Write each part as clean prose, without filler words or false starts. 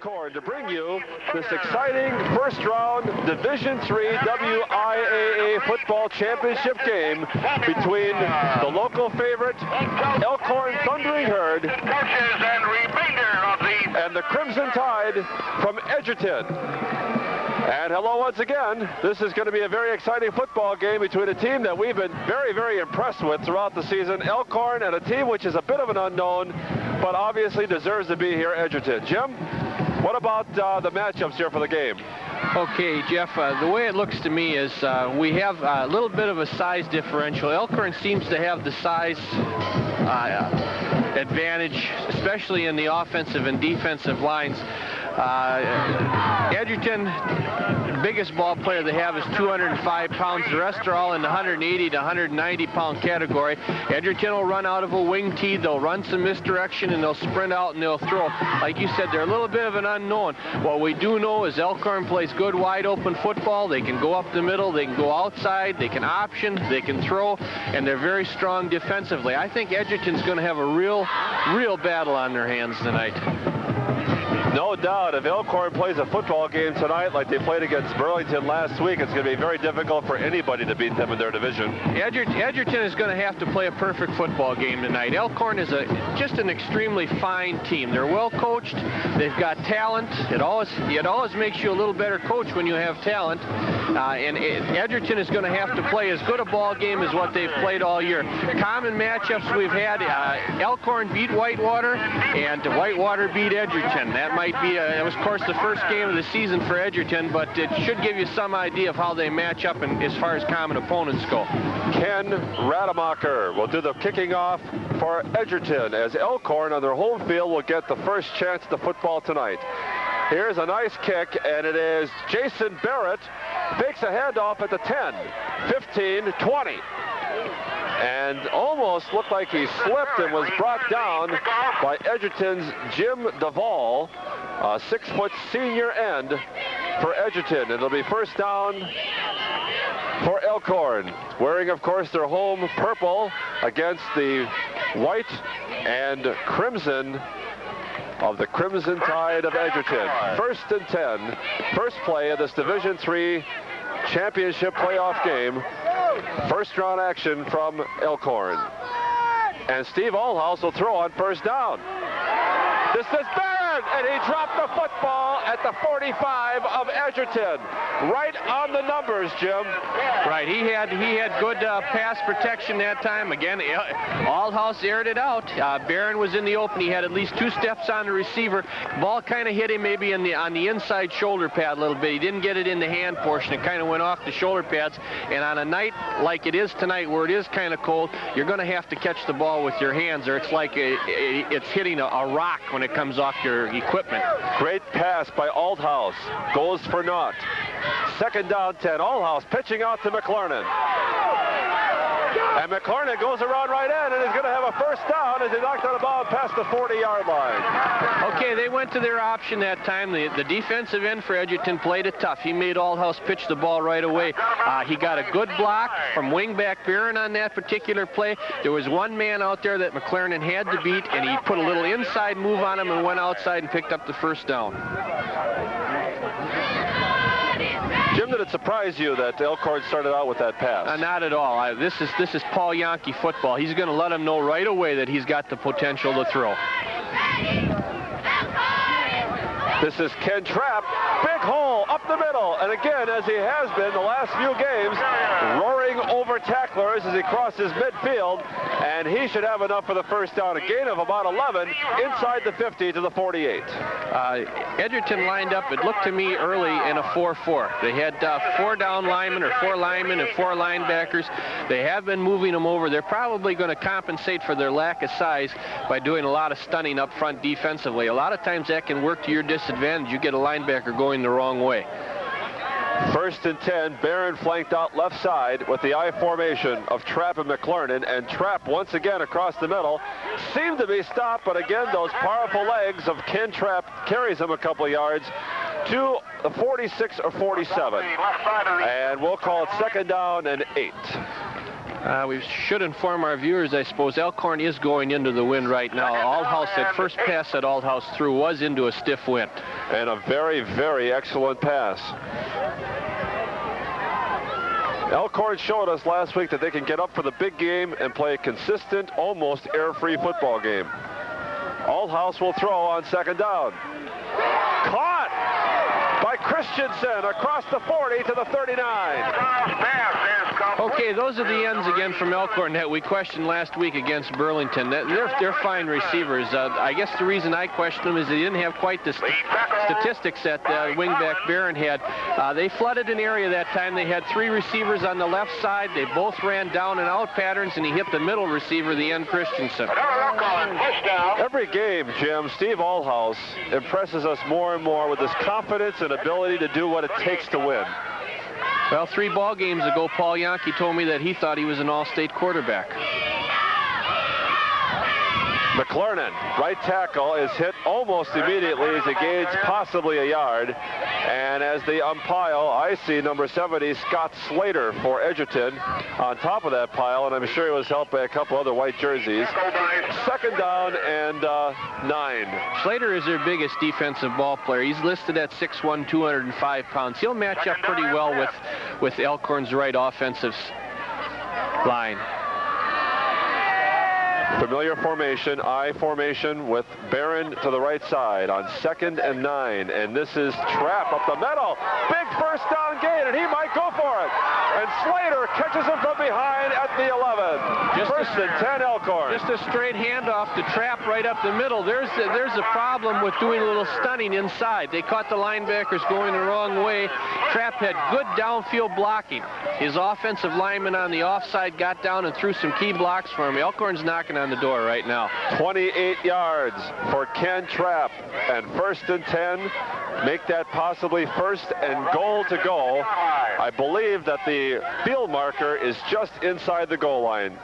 Elkhorn to bring you this exciting first-round Division III WIAA football championship game between the local favorite Elkhorn Thundering Herd and the Crimson Tide from Edgerton. And hello once again. This is going to be a very exciting football game between a team that we've been very, very impressed with throughout the season, Elkhorn, and a team which is a bit of an unknown, but obviously deserves to be here, Edgerton. Jim, what about the matchups here for the game? Okay, Jeff, the way it looks to me is we have a little bit of a size differential. Elkhorn seems to have the size advantage, especially in the offensive and defensive lines. Edgerton, biggest ball player they have is 205 pounds. The rest are all in the 180 to 190 pound category. Edgerton will run out of a wing tee, they'll run some misdirection, and they'll sprint out and they'll throw. Like you said, they're a little bit of an unknown. What we do know is Elkhorn plays good wide open football. They can go up the middle, they can go outside, they can option, they can throw, and they're very strong defensively. I think Edgerton's going to have a real battle on their hands tonight. No doubt, if Elkhorn plays a football game tonight like they played against Burlington last week, it's going to be very difficult for anybody to beat them in their division. Edgerton is going to have to play a perfect football game tonight. Elkhorn is just an extremely fine team. They're well coached. They've got talent. It always makes you a little better coach when you have talent. And Edgerton is going to have to play as good a ball game as what they've played all year. Common matchups we've had, Elkhorn beat Whitewater and Whitewater beat Edgerton. That might be, it was of course the first game of the season for Edgerton, but it should give you some idea of how they match up as far as common opponents go. Ken Rademacher will do the kicking off for Edgerton as Elkhorn on their home field will get the first chance at the football tonight. Here's a nice kick, and it is Jason Barrett fakes a handoff at the 10, 15, 20. And almost looked like he slipped and was brought down by Edgerton's Jim Duvall, a 6-foot senior end for Edgerton. It'll be first down for Elkhorn, wearing, of course, their home purple against the white and crimson of the Crimson Tide of Edgerton. First and 10, first play of this Division III championship playoff game. First round action from Elkhorn. And Steve Allhouse will throw on first down. This is Barron, and he dropped the football at the 45 of Edgerton. Right on the numbers, Jim. Right, he had good pass protection that time. Again, Allhouse aired it out. Barron was in the open. He had at least 2 steps on the receiver. Ball kind of hit him maybe on the inside shoulder pad a little bit. He didn't get it in the hand portion. It kind of went off the shoulder pads. And on a night like it is tonight, where it is kind of cold, you're going to have to catch the ball with your hands, or it's like it's hitting a rock when it comes off your equipment. Great pass by Allhouse. Goes for naught. Second down 10. Allhouse pitching out to McLernan. And McLernan goes around right end and is going to have a first down as he knocked on a ball past the 40-yard line. Okay, they went to their option that time. The defensive end for Edgerton played it tough. He made Allhouse pitch the ball right away. He got a good block from wingback Barron on that particular play. There was one man out there that McLernan had to beat, and he put a little inside move on him and went outside and picked up the first down. Jim, did it surprise you that Elkhorn started out with that pass? Not at all. This is Paul Yankee football. He's going to let him know right away that he's got the potential to throw. This is Ken Trapp. Big hole up the middle. And again, as he has been the last few games, roaring over tacklers as he crosses midfield. And he should have enough for the first down. A gain of about 11 inside the 50 to the 48. Edgerton lined up, it looked to me early, in a 4-4. They had 4 down linemen, or 4 linemen and 4 linebackers. They have been moving them over. They're probably going to compensate for their lack of size by doing a lot of stunning up front defensively. A lot of times that can work to your disadvantage. You get a linebacker going the wrong way. First and 10, Barron flanked out left side with the I formation of Trapp and McLernan, and Trapp once again across the middle seemed to be stopped, but again those powerful legs of Ken Trapp carries him a couple of yards to the 46 or 47, and we'll call it second down and 8. We should inform our viewers, I suppose. Elkhorn is going into the wind right now. Aldhouse, that first pass that Aldhouse threw was into a stiff wind. And a very, very excellent pass. Elkhorn showed us last week that they can get up for the big game and play a consistent, almost error-free football game. Aldhouse will throw on second down. Caught by Christensen across the 40 to the 39. Okay, those are the ends again from Elkhorn that we questioned last week against Burlington. They're fine receivers. I guess the reason I questioned them is they didn't have quite the statistics that wingback Barron had. They flooded an area that time. They had 3 receivers on the left side. They both ran down and out patterns, and he hit the middle receiver, the end Christensen. Every game, Jim, Steve Aldhouse impresses us more and more with his confidence and ability to do what it takes to win. Well, 3 ball games ago, Paul Yankee told me that he thought he was an all-state quarterback. McClernand, right tackle, is hit almost immediately as he gains possibly a yard. And as the umpire, I see number 70, Scott Slater for Edgerton on top of that pile, and I'm sure he was helped by a couple other white jerseys. Second down and 9. Slater is their biggest defensive ball player. He's listed at 6'1", 205 pounds. He'll match up pretty well with Elkhorn's right offensive line. Familiar formation, I formation with Barron to the right side on 2nd and 9. And this is Trapp up the middle. Big first down gain, and he might go for it. And Slater catches him from behind at the 11. First and 10 Elkhorn. Just a straight handoff to Trapp right up the middle. There's a problem with doing a little stunning inside. They caught the linebackers going the wrong way. Trapp had good downfield blocking. His offensive lineman on the offside got down and threw some key blocks for him. Elkhorn's knocking on the door right now. 28 yards for Ken Trapp, and 1st and 10. Make that possibly 1st and goal to go. I believe that the field marker is just inside the goal line.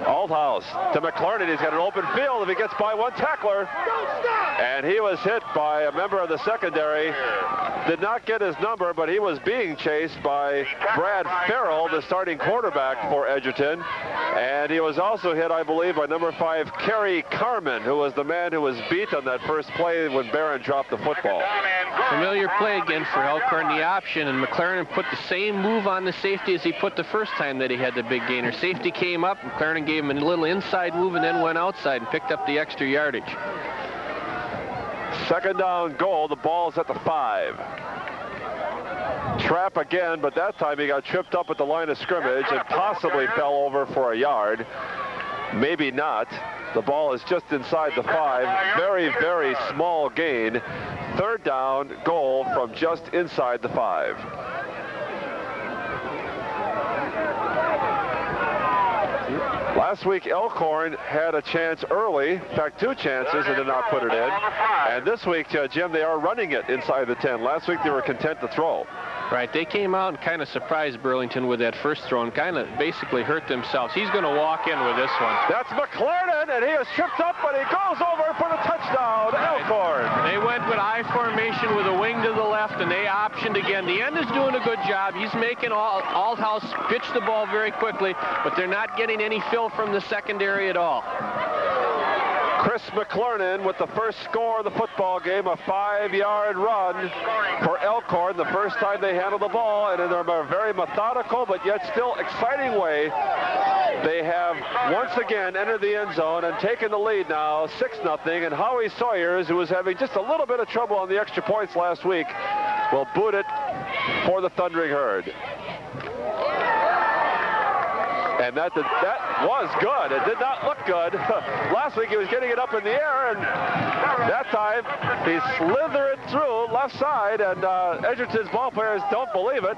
Aldhouse to McClernand. He's got an open field if he gets by one tackler. And he was hit by a member of the secondary. Did not get his number, but he was being chased by Brad Farrell, the starting quarterback for Edgerton. And he was also hit, I believe, by number 5, Kerry Carmen, who was the man who was beat on that first play when Barron dropped the football. Familiar play again for Elkhorn, the option, and McClernand put the same move on the safety as he put the first time that he had the big gainer. Safety came up, McClernand gave him a little inside move and then went outside and picked up the extra yardage. Second down goal, the ball's at the 5. Trapp again, but that time he got tripped up at the line of scrimmage and possibly fell over for a yard. Maybe not. The ball is just inside the 5. Very, very small gain. Third down goal from just inside the 5. Last week, Elkhorn had a chance early, in fact, 2 chances, and did not put it in. And this week, Jim, they are running it inside the 10. Last week, they were content to throw. Right, they came out and kind of surprised Burlington with that first throw and kind of basically hurt themselves. He's going to walk in with this one. That's McClernand, and he is tripped up, but he goes over for the touchdown, Elkhorn. They went with I formation with a wing to the left, and they optioned again. The end is doing a good job. He's making Aldhouse pitch the ball very quickly, but they're not getting any fill from the secondary at all. Chris McClernand with the first score of the football game, a 5-yard run for Elkhorn, the first time they handled the ball, and in a very methodical but yet still exciting way, they have once again entered the end zone and taken the lead now, 6-0, and Howie Sawyers, who was having just a little bit of trouble on the extra points last week, will boot it for the Thundering Herd. And that was good. It did not look good. Last week he was getting it up in the air, and that time he slithered through left side, and Edgerton's ball players don't believe it,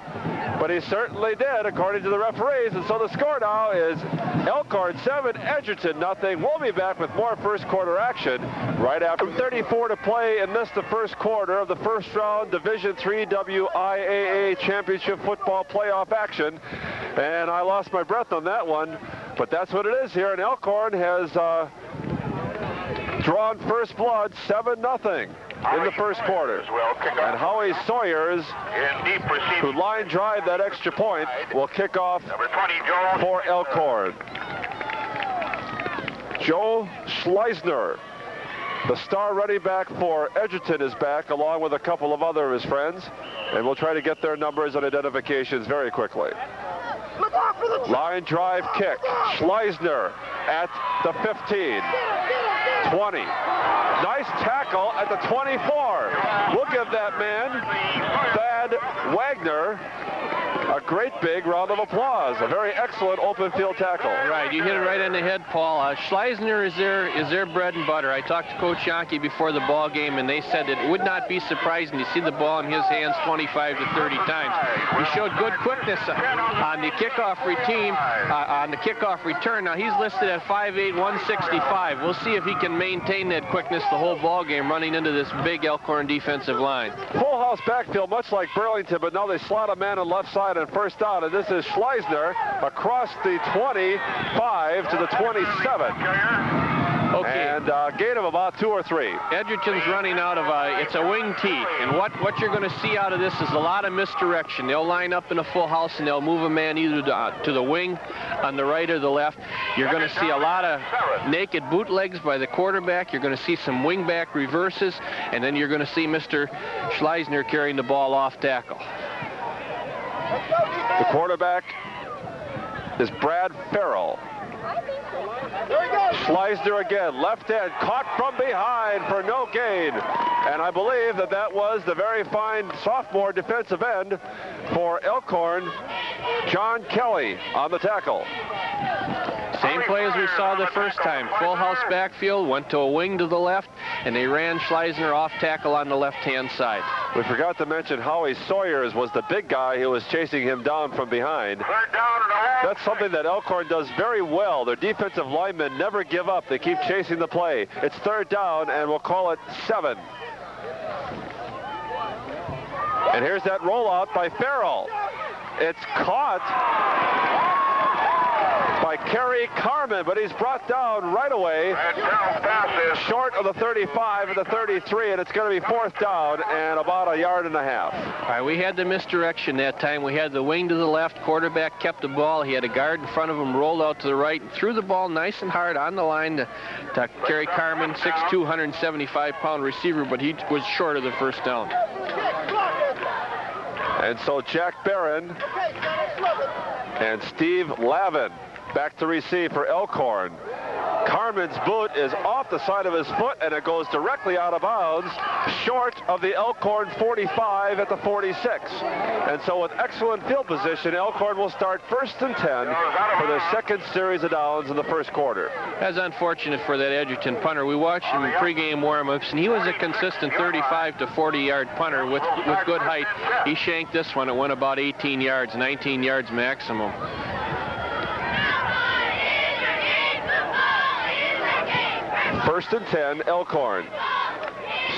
but he certainly did, according to the referees. And so the score now is Elkhorn 7, Edgerton 0. We'll be back with more first quarter action right after 34 to play in this, the first quarter of the first round Division III WIAA Championship Football Playoff action. And I lost my breath on that one, but that's what it is here. And Elkhorn has drawn first blood, 7-0 in the first quarter. And Howie Sawyers, who line drive that extra point, will kick off for Elkhorn. Joe Schleisner, the star running back for Edgerton, is back, along with a couple of other of his friends, and we'll try to get their numbers and identifications very quickly. Line drive kick. Schleisner at the 15. 20. Nice tackle at the 24. We'll give that man, Thad Wagner, a great big round of applause. A very excellent open field tackle. Right, you hit it right on the head, Paul. Schleisner is their bread and butter. I talked to Coach Yankee before the ball game, and they said it would not be surprising to see the ball in his hands 25 to 30 times. He showed good quickness on the kickoff return. Now he's listed at 5'8", 165. We'll see if he can maintain that quickness the whole ball game, running into this big Elkhorn defensive line. Full house backfield, much like Burlington, but now they slot a man on left side and first down, and this is Schleisner across the 25 to the 27. Okay. And gain of about 2 or 3. Edgerton's running out of it's a wing tee, and what you're going to see out of this is a lot of misdirection. They'll line up in a full house and they'll move a man either to the wing on the right or the left. You're going to see a lot of naked bootlegs by the quarterback. You're going to see some wingback reverses, and then you're going to see Mr. Schleisner carrying the ball off tackle. The quarterback is Brad Farrell. Schleisner again, left end, caught from behind for no gain. And I believe that was the very fine sophomore defensive end for Elkhorn, John Kelly, on the tackle. Same play as we saw the first time. Full house backfield, went to a wing to the left, and they ran Schleisner off tackle on the left-hand side. We forgot to mention Howie Sawyers was the big guy who was chasing him down from behind. That's something that Elkhorn does very well. Their defensive linemen never give up. They keep chasing the play. It's third down, and we'll call it 7. And here's that rollout by Farrell. It's caught by Kerry Carmen, but he's brought down right away, short of the 35 and the 33, and it's going to be fourth down and about 1.5 yards. All right, we had the misdirection that time. We had the wing to the left. Quarterback kept the ball. He had a guard in front of him, rolled out to the right, and threw the ball nice and hard on the line to Kerry Carmen, 6'2", 175-pound receiver, but he was short of the first down. And so Jack Barron and Steve Lavin back to receive for Elkhorn. Carmen's boot is off the side of his foot, and it goes directly out of bounds, short of the Elkhorn 45 at the 46. And so with excellent field position, Elkhorn will start 1st and 10 for their second series of downs in the first quarter. That's unfortunate for that Edgerton punter. We watched him in pregame warm-ups, and he was a consistent 35 to 40-yard punter with good height. He shanked this one. It went about 18 yards, 19 yards maximum. First and 10, Elkhorn.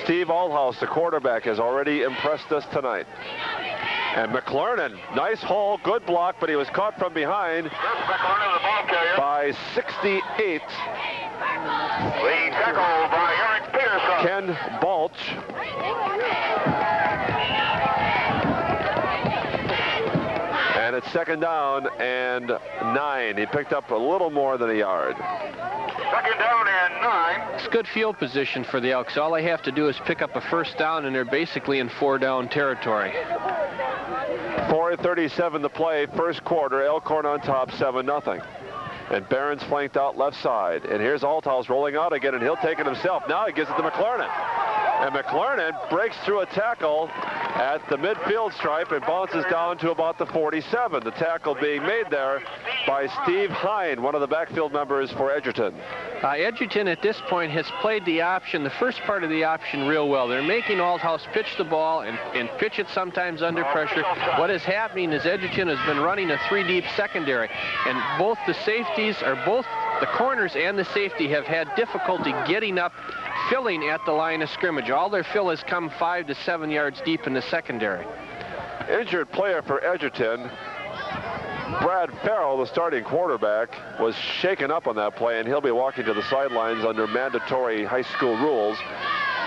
Steve Allhouse, the quarterback, has already impressed us tonight. And McLernan, nice hole, good block, but he was caught from behind by 68. The tackle by Eric Peterson. Ken Balch. And it's second down and 9. He picked up a little more than a yard. Second down and 9. It's good field position for the Elks. All they have to do is pick up a first down, and they're basically in 4-down territory. 4:37 to play, first quarter. Elkhorn on top, 7-0. And Barron's flanked out left side. And here's Althaus rolling out again, and he'll take it himself. Now he gives it to McLernan. And McLernan breaks through a tackle at the midfield stripe and bounces down to about the 47. The tackle being made there by Steve Hine, one of the backfield members for Edgerton. Edgerton at this point has played the option, the first part of the option, real well. They're making Althaus pitch the ball and pitch it sometimes under pressure. What is happening is Edgerton has been running a 3-deep secondary, and both the safeties, or both the corners and the safety, have had difficulty getting up, filling at the line of scrimmage. All their fill has come 5 to 7 yards deep in the secondary. Injured player for Edgerton Brad Farrell, the starting quarterback, was shaken up on that play, and he'll be walking to the sidelines under mandatory high school rules,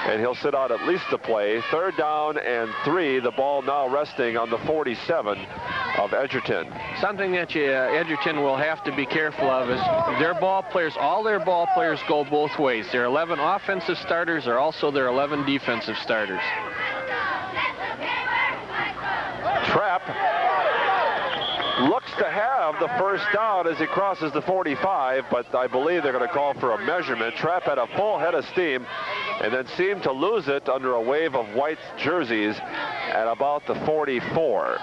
and he'll sit out at least the play. 3rd down and 3. The ball now resting on the 47 of Edgerton. Something that Edgerton will have to be careful of is their ball players, all their ball players go both ways. Their 11 offensive starters are also their 11 defensive starters. Trapp looks to have the first down as he crosses the 45, but I believe they're going to call for a measurement. Trapp had a full head of steam and then seemed to lose it under a wave of white jerseys at about the 44.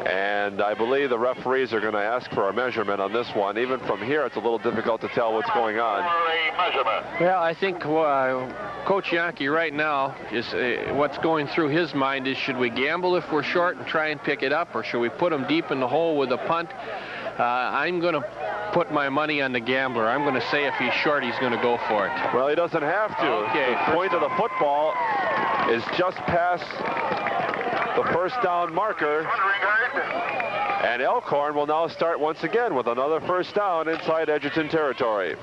And I believe the referees are going to ask for a measurement on this one. Even from here, it's a little difficult to tell what's going on. Well, I think Coach Yankee right now is what's going through his mind is, should we gamble if we're short and try and pick it up, or should we put them deep in the hole with a punt? I'm going to put my money on the gambler. I'm going to say if he's short, he's going to go for it. Well, he doesn't have to. Okay. The point of the football is just past the first down marker. And Elkhorn will now start once again with another first down inside Edgerton territory.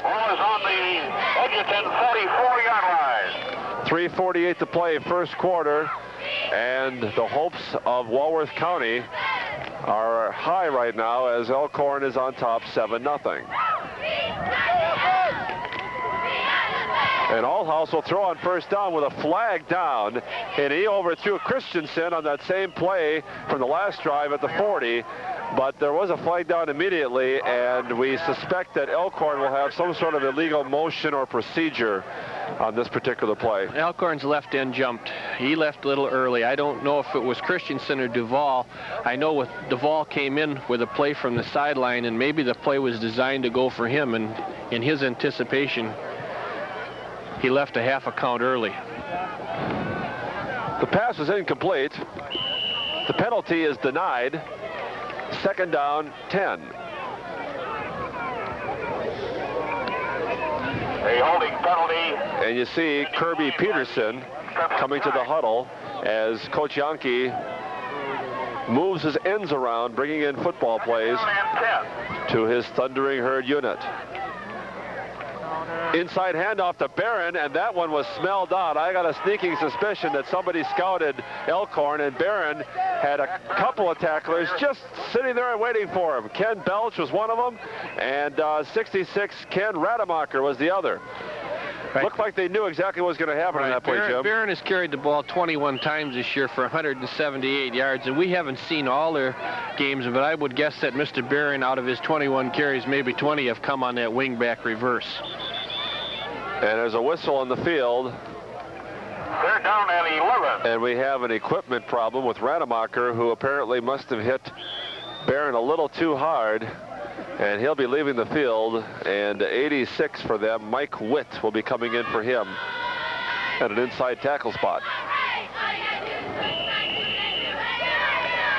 Ball is on the Edgerton 44-yard line. 3:48 to play, first quarter, and the hopes of Walworth County are high right now as Elkhorn is on top 7-0. And Allhouse will throw on first down with a flag down, and he overthrew Christensen on that same play from the last drive at the 40. But there was a flag down immediately, and we suspect that Elkhorn will have some sort of illegal motion or procedure on this particular play. Elkhorn's left end jumped. He left a little early. I don't know if it was Christensen or Duvall. I know with Duvall came in with a play from the sideline, and maybe the play was designed to go for him, and in his anticipation, he left a half a count early. The pass is incomplete. The penalty is denied. 2nd down, 10. A holding penalty. And you see Kirby Peterson coming to the huddle as Coach Yankee moves his ends around, bringing in football plays to his Thundering Herd unit. Inside handoff to Barron, and that one was smelled out. I got a sneaking suspicion that somebody scouted Elkhorn, and Barron had a couple of tacklers just sitting there and waiting for him. Ken Belch was one of them, and 66 Ken Rademacher was the other. Right. Looked like they knew exactly what was going to happen in that play, Jim. Barron has carried the ball 21 times this year for 178 yards, and we haven't seen all their games, but I would guess that Mr. Barron, out of his 21 carries, maybe 20 have come on that wingback reverse. And there's a whistle on the field. 3rd down and 11. And we have an equipment problem with Rademacher, who apparently must have hit Barron a little too hard. And he'll be leaving the field. And 86 for them, Mike Witt, will be coming in for him at an inside tackle spot.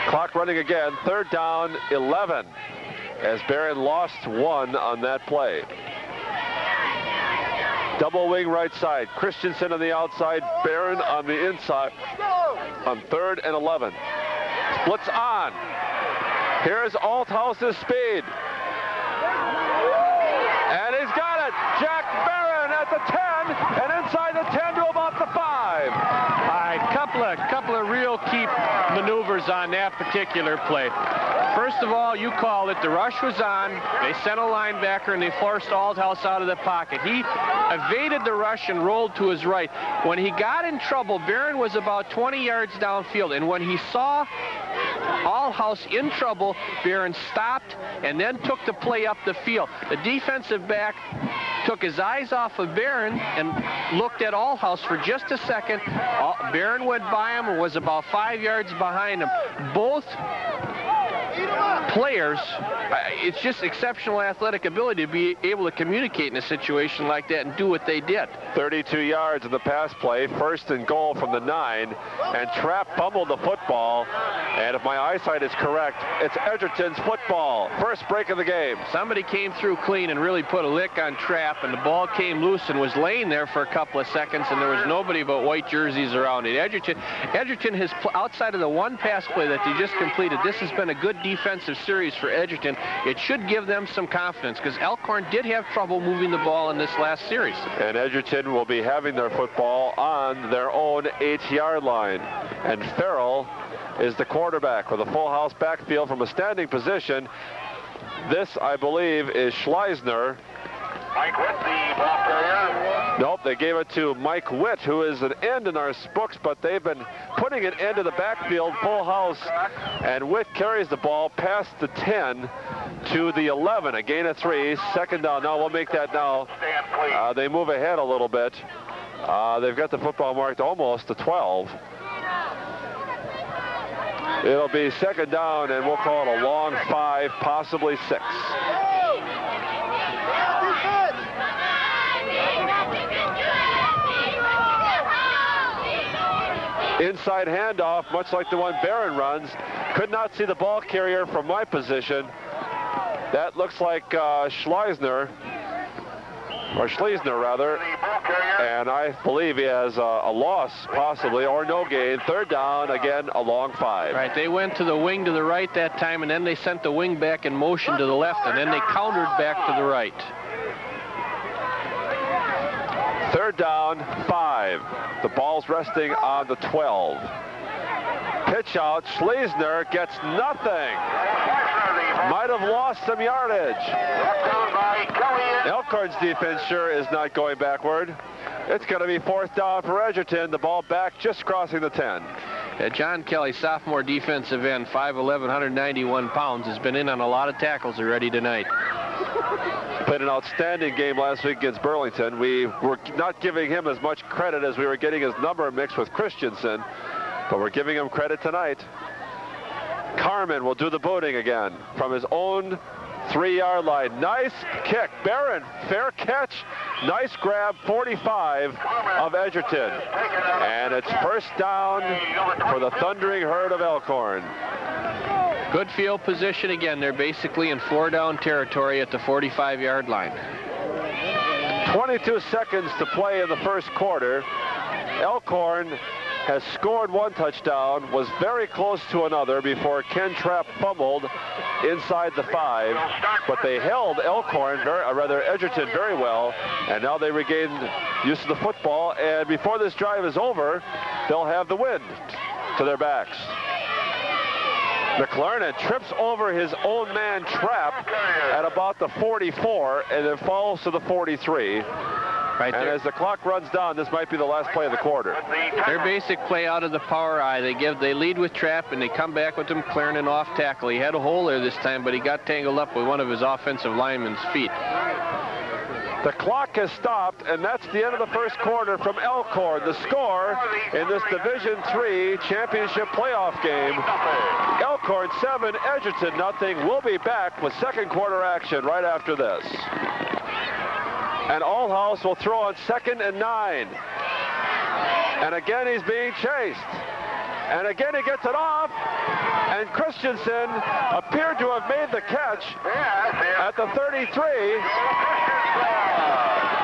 Clock running again. 3rd down, 11. As Barron lost 1 on that play. Double wing right side. Christensen on the outside, Barron on the inside on 3rd and 11. Splits on. Here's Althouse's speed. And he's got it. Jack Barron at the 10 and inside the 10 to about the 5. All right, couple of real key maneuvers on that particular play. First of all, you called it. The rush was on. They sent a linebacker, and they forced Althouse out of the pocket. He evaded the rush and rolled to his right. When he got in trouble, Barron was about 20 yards downfield, and when he saw Althouse in trouble, Barron stopped and then took the play up the field. The defensive back took his eyes off of Barron and looked at Althouse for just a second. Barron went by him and was about 5 yards behind him. Both players, it's just exceptional athletic ability to be able to communicate in a situation like that and do what they did. 32 yards in the pass play, 1st and goal from the 9, and Trapp fumbled the football, and if my eyesight is correct, it's Edgerton's football. First break of the game. Somebody came through clean and really put a lick on Trapp, and the ball came loose and was laying there for a couple of seconds, and there was nobody but white jerseys around it. Edgerton has, outside of the one pass play that they just completed, this has been a good defensive series for Edgerton, it should give them some confidence, because Elkhorn did have trouble moving the ball in this last series. And Edgerton will be having their football on their own 8-yard line. And Farrell is the quarterback with a full house backfield from a standing position. This, I believe, is Schleisner. Mike Witt, the ball carrier. Nope, they gave it to Mike Witt, who is an end in our books, but they've been putting it into the backfield, full house, and Witt carries the ball past the 10 to the 11, a gain of 3, second down. Now we'll make that now. They move ahead a little bit. They've got the football marked almost to 12. It'll be second down, and we'll call it a long 5, possibly 6. Inside handoff, much like the one Barron runs. Could not see the ball carrier from my position. That looks like Schleisner, or Schleisner rather, and I believe he has a loss possibly, or no gain. Third down, again, a long 5. Right, they went to the wing to the right that time, and then they sent the wing back in motion to the left, and then they countered back to the right. Third down, 5. The ball's resting on the 12. Pitch out, Schleisner gets nothing. Might have lost some yardage. Elkhorn's defense sure is not going backward. It's going to be fourth down for Edgerton. The ball back just crossing the 10. John Kelly, sophomore defensive end, 5'11", 191 pounds, has been in on a lot of tackles already tonight. Played an outstanding game last week against Burlington. We were not giving him as much credit as we were getting his number mixed with Christensen, but we're giving him credit tonight. Carmen will do the booting again from his own 3-yard line. Nice kick. Barron, fair catch. Nice grab, 45 of Edgerton. And it's first down for the thundering herd of Elkhorn. Good field position again. They're basically in 4-down territory at the 45-yard line. 22 seconds to play in the first quarter. Elkhorn has scored 1 touchdown, was very close to another before Ken Trapp fumbled inside the 5, but they held Edgerton very well, and now they regained use of the football, and before this drive is over, they'll have the wind to their backs. McLernan trips over his own man Trapp at about the 44 and then falls to the 43. Right there. And as the clock runs down, this might be the last play of the quarter. Their basic play out of the power eye. They lead with Trapp, and they come back with him clearing an off tackle. He had a hole there this time, but he got tangled up with one of his offensive linemen's feet. The clock has stopped, and that's the end of the first quarter from Elkhorn. The score in this Division III championship playoff game, Elkhorn 7, Edgerton nothing. We'll be back with second quarter action right after this. And Allhouse will throw on 2nd and 9. And again, he's being chased. And again, he gets it off. And Christensen appeared to have made the catch at the 33.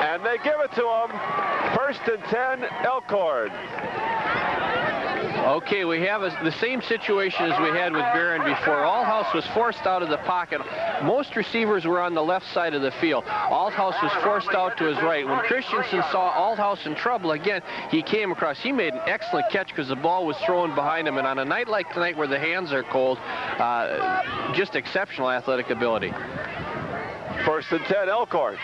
And they give it to him. 1st and 10, Elkhorn. Okay, we have the same situation as we had with Barron before. Allhouse was forced out of the pocket. Most receivers were on the left side of the field. Allhouse was forced out to his right. When Christensen saw Allhouse in trouble again, he came across. He made an excellent catch because the ball was thrown behind him. And on a night like tonight where the hands are cold, just exceptional athletic ability. 1st and 10, Elkhorn.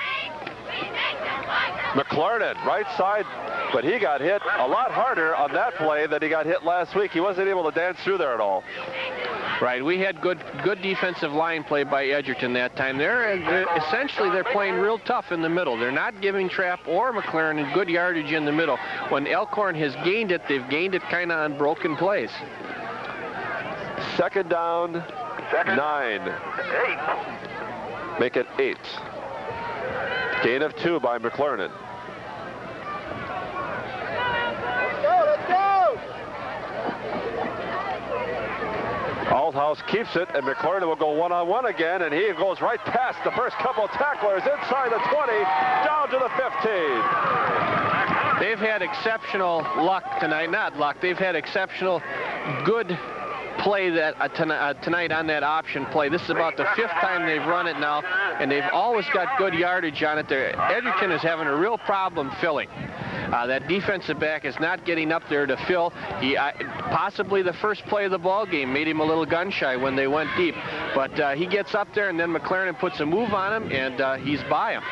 McLernan, right side, but he got hit a lot harder on that play than he got hit last week. He wasn't able to dance through there at all. Right, we had good defensive line play by Edgerton that time. Essentially they're playing real tough in the middle. They're not giving Trapp or McLaren good yardage in the middle. When Elkhorn has gained it, they've gained it kind of on broken plays. 2nd down, 9. 8. Make it 8. Gain of 2 by McLernan. Let's go! Allhouse keeps it, and McLernan will go one-on-one again, and he goes right past the first couple tacklers inside the 20, down to the 15. They've had exceptional luck tonight. Not luck. They've had exceptional good play that tonight on that option play. This is about the 5th time they've run it now, and they've always got good yardage on it. Edgerton is having a real problem filling. That defensive back is not getting up there to fill. Possibly the first play of the ball game made him a little gun shy when they went deep, but he gets up there, and then McLaren puts a move on him, and he's by him.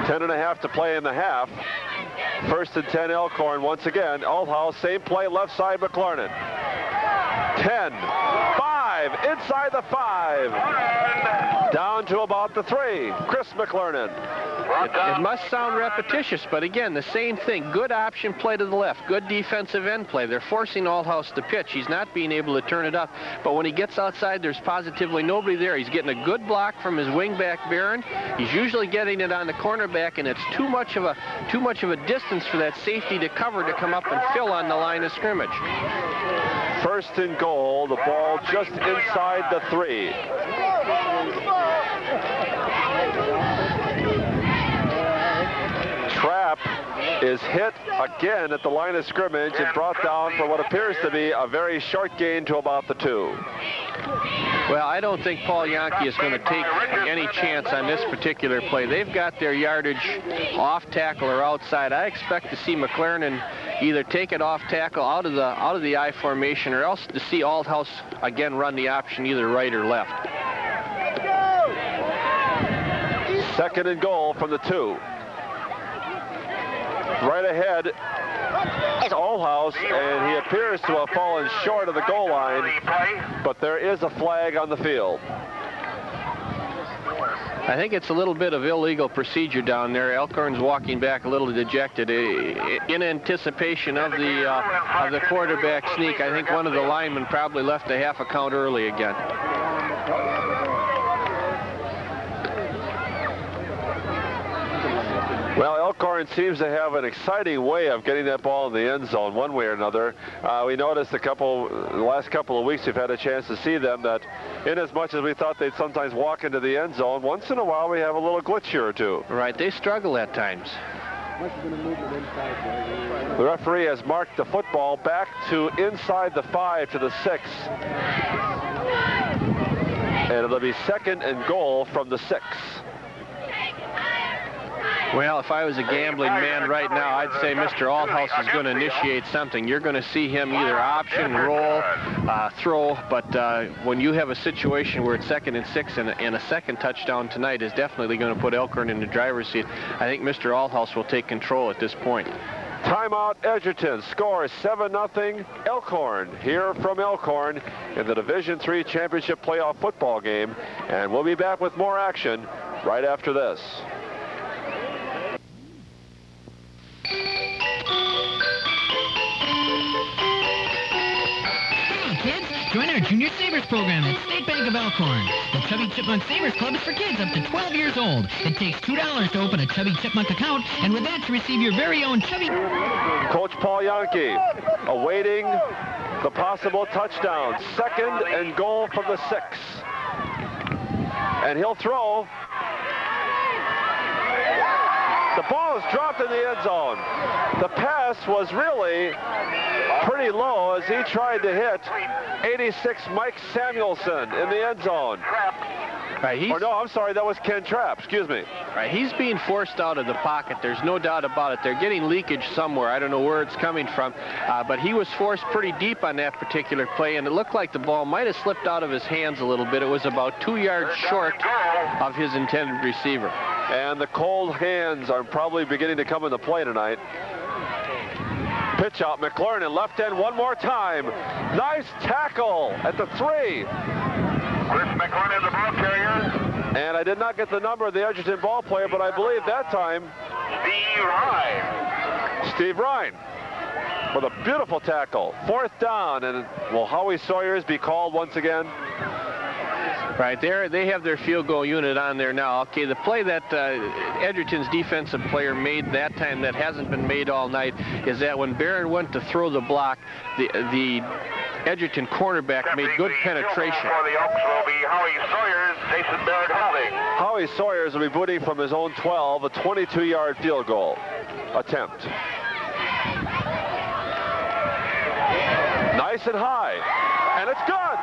10.5 to play in the half. 1st and 10 Elkhorn once again. Althouse, same play, left side McLaren. 10, 5, inside the 5. Down to about the 3. Chris McLernan. It must sound repetitious, but again, the same thing. Good option play to the left. Good defensive end play. They're forcing Althouse to pitch. He's not being able to turn it up. But when he gets outside, there's positively nobody there. He's getting a good block from his wingback, Barron. He's usually getting it on the cornerback, and it's too much of a distance for that safety to cover to come up and fill on the line of scrimmage. 1st and goal. The ball just inside the 3. Trapp is hit again at the line of scrimmage and brought down for what appears to be a very short gain to about the 2. Well, I don't think Paul Yankee is going to take any chance on this particular play. They've got their yardage off tackle or outside. I expect to see McLaren either take it off tackle out of the I formation, or else to see Althouse again run the option either right or left. 2nd and goal from the 2. Right ahead is Althouse, and he appears to have fallen short of the goal line, but there is a flag on the field. I think it's a little bit of illegal procedure down there. Elkhorn's walking back a little dejected in anticipation of the quarterback sneak. I think one of the linemen probably left a half a count early again. Well, Elkhorn seems to have an exciting way of getting that ball in the end zone one way or another. We noticed the last couple of weeks we've had a chance to see them that in as much as we thought they'd sometimes walk into the end zone, once in a while we have a little glitch here or two. Right, they struggle at times. The referee has marked the football back to inside the 5 to the 6. And it'll be 2nd and goal from the 6. Well, if I was a gambling man right now, I'd say Mr. Althouse is going to initiate something. You're going to see him either option, roll, throw, but when you have a situation where it's 2nd and 6 and a second touchdown tonight is definitely going to put Elkhorn in the driver's seat, I think Mr. Althouse will take control at this point. Timeout, Edgerton. Score 7-0 Elkhorn. Here from Elkhorn in the Division III Championship Playoff football game. And we'll be back with more action right after this. Join our Junior Savers program at State Bank of Elkhorn. The Chubby Chipmunk Savers Club is for kids up to 12 years old. It takes $2 to open a Chubby Chipmunk account, and with that to receive your very own Chubby... Coach Paul Yankee awaiting the possible touchdown. 2nd and goal from the 6. And he'll throw. The ball is dropped in the end zone. The pass was really pretty low as he tried to hit 86 Mike Samuelson in the end zone. Right, or no, I'm sorry, that was Ken Trapp, excuse me. Right, he's being forced out of the pocket. There's no doubt about it. They're getting leakage somewhere. I don't know where it's coming from, but he was forced pretty deep on that particular play, and it looked like the ball might have slipped out of his hands a little bit. It was about 2 yards short of his intended receiver. And the cold hands are probably beginning to come into play tonight. Pitch out, McLaren, left end one more time. Nice tackle at the 3. Chris McLaren, the ball carrier. And I did not get the number of the Edgerton ball player, but I believe that time Steve Ryan with a beautiful tackle. 4th down, and will Howie Sawyers be called once again? Right there, they have their field goal unit on there now. Okay, the play that Edgerton's defensive player made that time that hasn't been made all night is that when Barron went to throw the block, the Edgerton cornerback made good penetration. For the Oaks will be Howie Sawyers, Jason Barrett holding. Howie Sawyers will be booting from his own 12, a 22-yard field goal attempt. Nice and high. And it's good.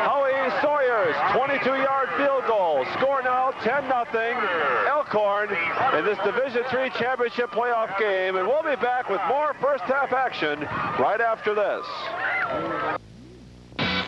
Howie Sawyer's 22-yard field goal. Score now 10-0 Elkhorn in this Division III championship playoff game. And we'll be back with more first half action right after this.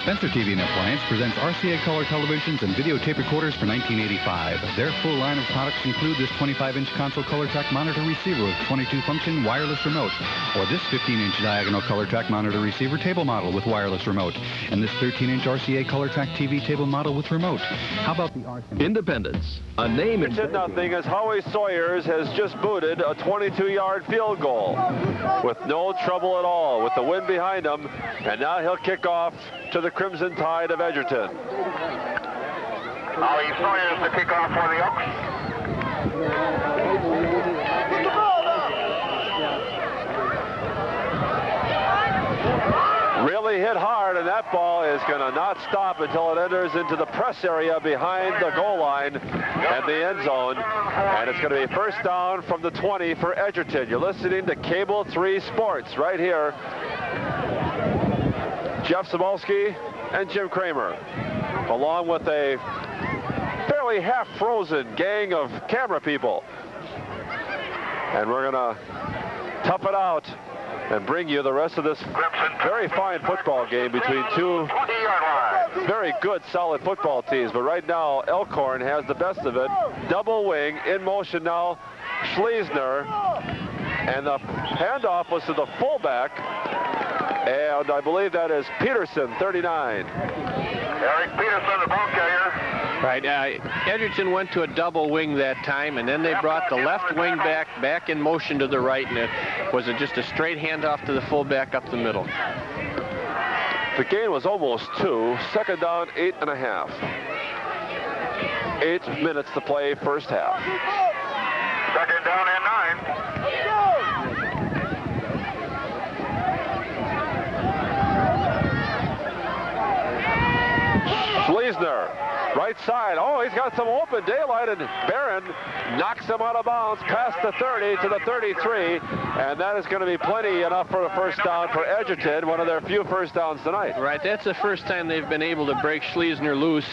Spencer TV and Appliance presents RCA color televisions and videotape recorders for 1985. Their full line of products include this 25-inch console color track monitor receiver with 22-function wireless remote, or this 15-inch diagonal color track monitor receiver table model with wireless remote, and this 13-inch RCA color track TV table model with remote. How about the RCA? Independence, a name in 10-0 as Howie Sawyers has just booted a 22-yard field goal with no trouble at all with the wind behind him, and now he'll kick off to the Crimson Tide of Edgerton. Howie Sawyers to kick off for the Oaks. Really hit hard, and that ball is going to not stop until it enters into the press area behind the goal line and the end zone. And it's going to be first down from the 20 for Edgerton. You're listening to Cable 3 Sports right here. Jeff Samolsky and Jim Kramer, along with a fairly half-frozen gang of camera people. And we're going to tough it out and bring you the rest of this very fine football game between two very good, solid football teams. But right now, Elkhorn has the best of it. Double wing, in motion now, Schleisner. And the handoff was to the fullback. And I believe that is Peterson, 39. Eric Peterson, the ball carrier. Right. Edgerton went to a double wing that time, and then they brought the left wing back in motion to the right, and it was just a straight handoff to the fullback up the middle. The gain was almost 2. Second down, 8.5. 8 minutes to play first half. Second down and 9. Schleisner, right side. Oh, he's got some open daylight, and Barron knocks him out of bounds past the 30 to the 33, and that is going to be plenty enough for a first down for Edgerton, one of their few first downs tonight. Right, that's the first time they've been able to break Schleisner loose.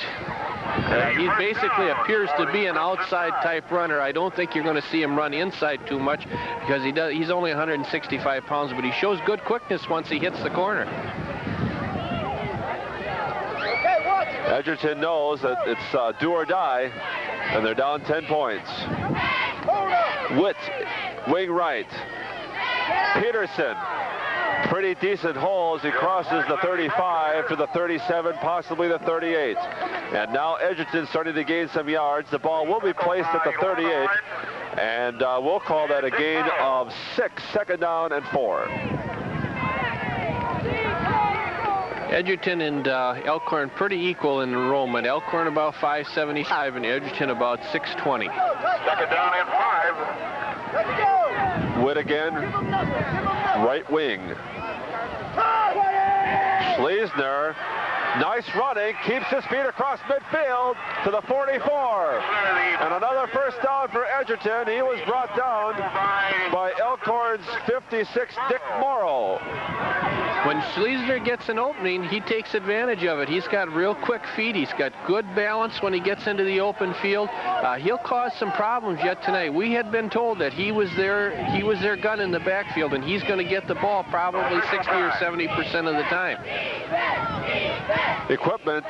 He basically appears to be an outside type runner. I don't think you're going to see him run inside too much because he's only 165 pounds, but he shows good quickness once he hits the corner. Edgerton knows that it's do or die, and they're down 10 points. Witt, wing right. Peterson, pretty decent hole as he crosses the 35 to the 37, possibly the 38. And now Edgerton starting to gain some yards. The ball will be placed at the 38, and we'll call that a gain of 6, second down and 4. Edgerton and Elkhorn pretty equal in enrollment. Elkhorn about 575 and Edgerton about 620. Second down and 5. Witt again, right wing. Schleisner, nice running, keeps his feet across midfield to the 44. And another first down for Edgerton. He was brought down by Elkhorn's 56, Dick Morrow. When Schleisner gets an opening, he takes advantage of it. He's got real quick feet. He's got good balance when he gets into the open field. He'll cause some problems yet tonight. We had been told that he was their gun in the backfield, and he's going to get the ball probably 60 or 70% of the time. Equipment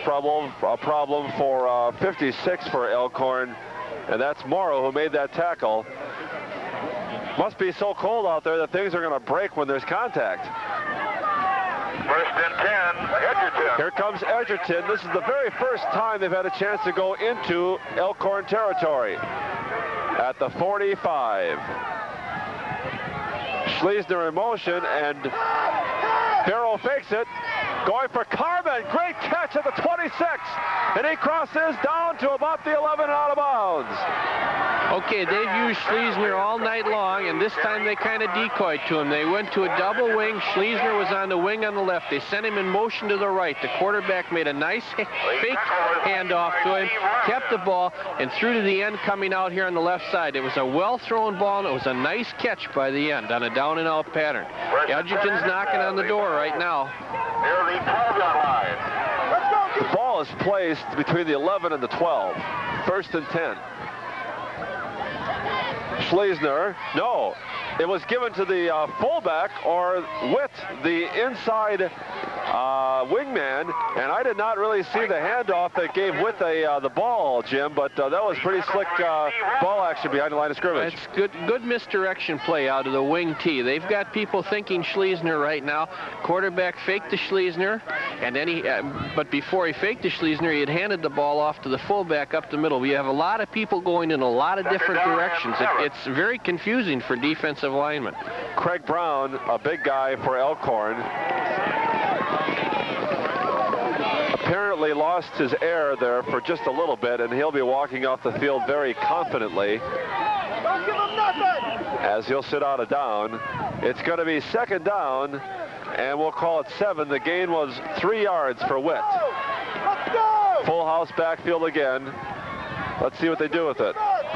problem for 56 for Elkhorn, and that's Morrow who made that tackle. Must be so cold out there that things are going to break when there's contact. First and 10, Edgerton. Here comes Edgerton. This is the very first time they've had a chance to go into Elkhorn territory at the 45. Schleisner in motion, and Farrell fakes it. going for Carmen. Great catch at the 26. And he crosses down to about the 11 and out of bounds. Okay, they've used Schleesner all night long, and this time they kind of decoyed to him. They went to a double wing. Schleesner was on the wing on the left. They sent him in motion to the right. The quarterback made a nice fake handoff to him, kept the ball, and threw to the end coming out here on the left side. It was a well-thrown ball, and it was a nice catch by the end on a down-and-out pattern. Edgerton's knocking on the door right now. Near the 12-yard line. The ball is placed between the 11 and the 12. First and 10. Schleesner, no, it was given to the fullback, or Witt, the inside wingman, and I did not really see the handoff that gave Witt the ball, Jim, but that was pretty slick ball action behind the line of scrimmage. That's good misdirection play out of the wing tee. They've got people thinking Schleesner right now. Quarterback faked the Schleesner, and then but before he faked the Schleesner, he had handed the ball off to the fullback up the middle. We have a lot of people going in a lot of different directions. It's very confusing for defensive linemen. Craig Brown, a big guy for Elkhorn, apparently lost his air there for just a little bit, and he'll be walking off the field very confidently as he'll sit out of down. It's going to be second down, and we'll call it 7. The gain was 3 yards for Witt. Full house backfield again. Let's see what they do with it.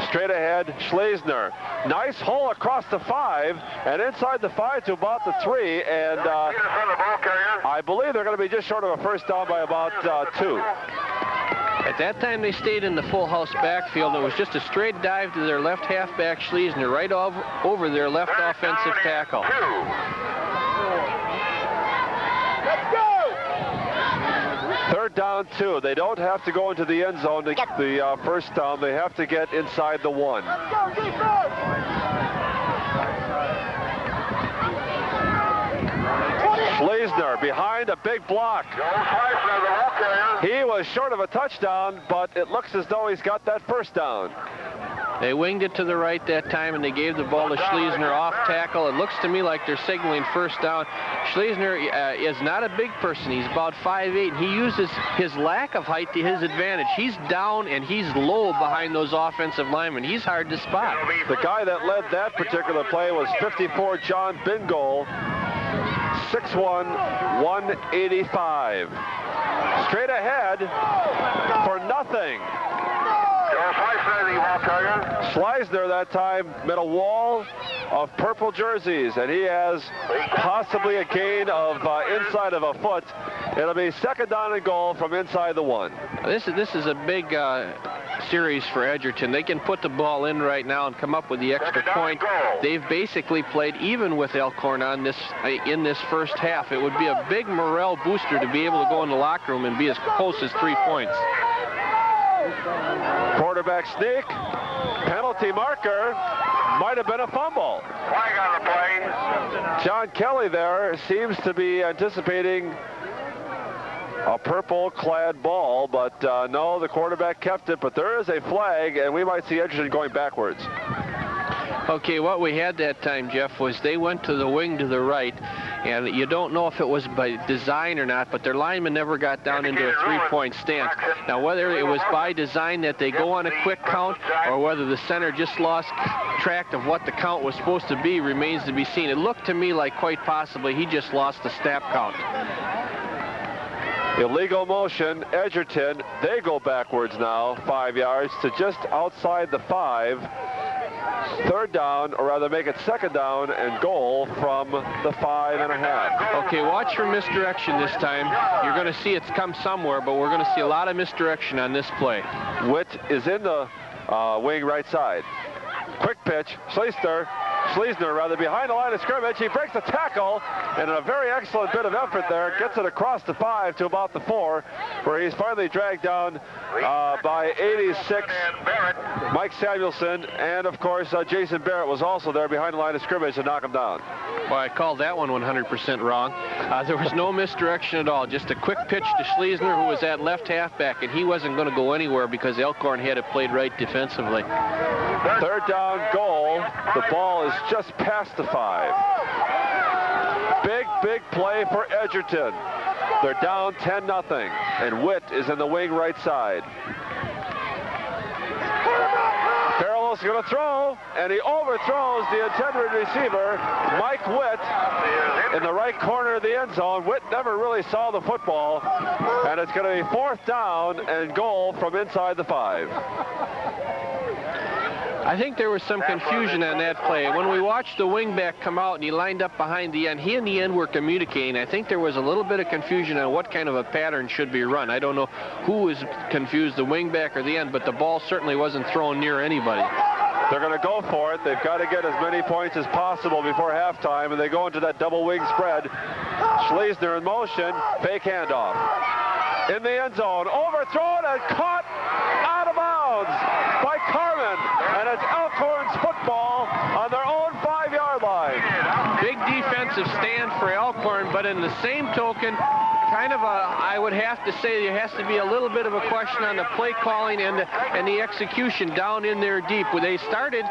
Straight ahead, Schleesner. Nice hole across the 5, and inside the 5 to about the 3, and I believe they're going to be just short of a first down by about 2. At that time, they stayed in the full house backfield. It was just a straight dive to their left halfback, Schleesner, right over their left offensive tackle. Third down 2. They don't have to go into the end zone to get the first down. They have to get inside the 1. Schleesner behind a big block. He was short of a touchdown, but it looks as though he's got that first down. They winged it to the right that time, and they gave the ball to Schleesner off tackle. It looks to me like they're signaling first down. Schleesner is not a big person. He's about 5'8", and he uses his lack of height to his advantage. He's down and he's low behind those offensive linemen. He's hard to spot. The guy that led that particular play was 54 John Bingold, 6'1", 185. Straight ahead for nothing. Schleesner that time met a wall of purple jerseys, and he has possibly a gain of inside of a foot. It'll be second down and goal from inside the 1. This is a big series for Edgerton. They can put the ball in right now and come up with the extra point. They've basically played even with Elkhorn on this in this first half. It would be a big morale booster to be able to go in the locker room and be as close as 3 points. Quarterback sneak, penalty marker, might have been a fumble. Flag on the play. John Kelly there seems to be anticipating a purple-clad ball, but no, the quarterback kept it, but there is a flag, and we might see Edgerton going backwards. Okay, what we had that time, Jeff, was they went to the wing to the right, and you don't know if it was by design or not, but their lineman never got down into a 3-point stance. Now, whether it was by design that they go on a quick count, or whether the center just lost track of what the count was supposed to be remains to be seen. It looked to me like quite possibly he just lost the snap count. Illegal motion, Edgerton, they go backwards now, 5 yards to just outside the 5. Third down, or rather make it second down and goal from the 5.5. Okay, watch for misdirection this time. You're going to see it's come somewhere, but we're going to see a lot of misdirection on this play. Witt is in the wing right side. Quick pitch, Schleesner rather, behind the line of scrimmage. He breaks the tackle, and a very excellent bit of effort there. Gets it across the 5 to about the 4, where he's finally dragged down by 86 Mike Samuelson, and of course Jason Barrett was also there behind the line of scrimmage to knock him down. Well, I called that one 100% wrong. There was no misdirection at all. Just a quick pitch to Schleesner, who was at left halfback, and he wasn't going to go anywhere because Elkhorn had it played right defensively. Third down goal. The ball is just past the 5. Big play for Edgerton. They're down 10-0, and Witt is in the wing right side. Farrell is going to throw, and he overthrows the intended receiver, Mike Witt, in the right corner of the end zone. Witt never really saw the football, and it's going to be 4th down and goal from inside the 5. I think there was some confusion on that play. When we watched the wingback come out and he lined up behind the end, he and the end were communicating. I think there was a little bit of confusion on what kind of a pattern should be run. I don't know who was confused, the wingback or the end, but the ball certainly wasn't thrown near anybody. They're going to go for it. They've got to get as many points as possible before halftime, and they go into that double wing spread. Schlesner in motion, fake handoff. In the end zone, overthrown and caught out of bounds by Carmen, and it's Elkhorn's football on their own 5-yard line. Big defensive stand for Elkhorn, but in the same token, kind of I would have to say there has to be a little bit of a question on the play calling and the execution down in there deep. Where they started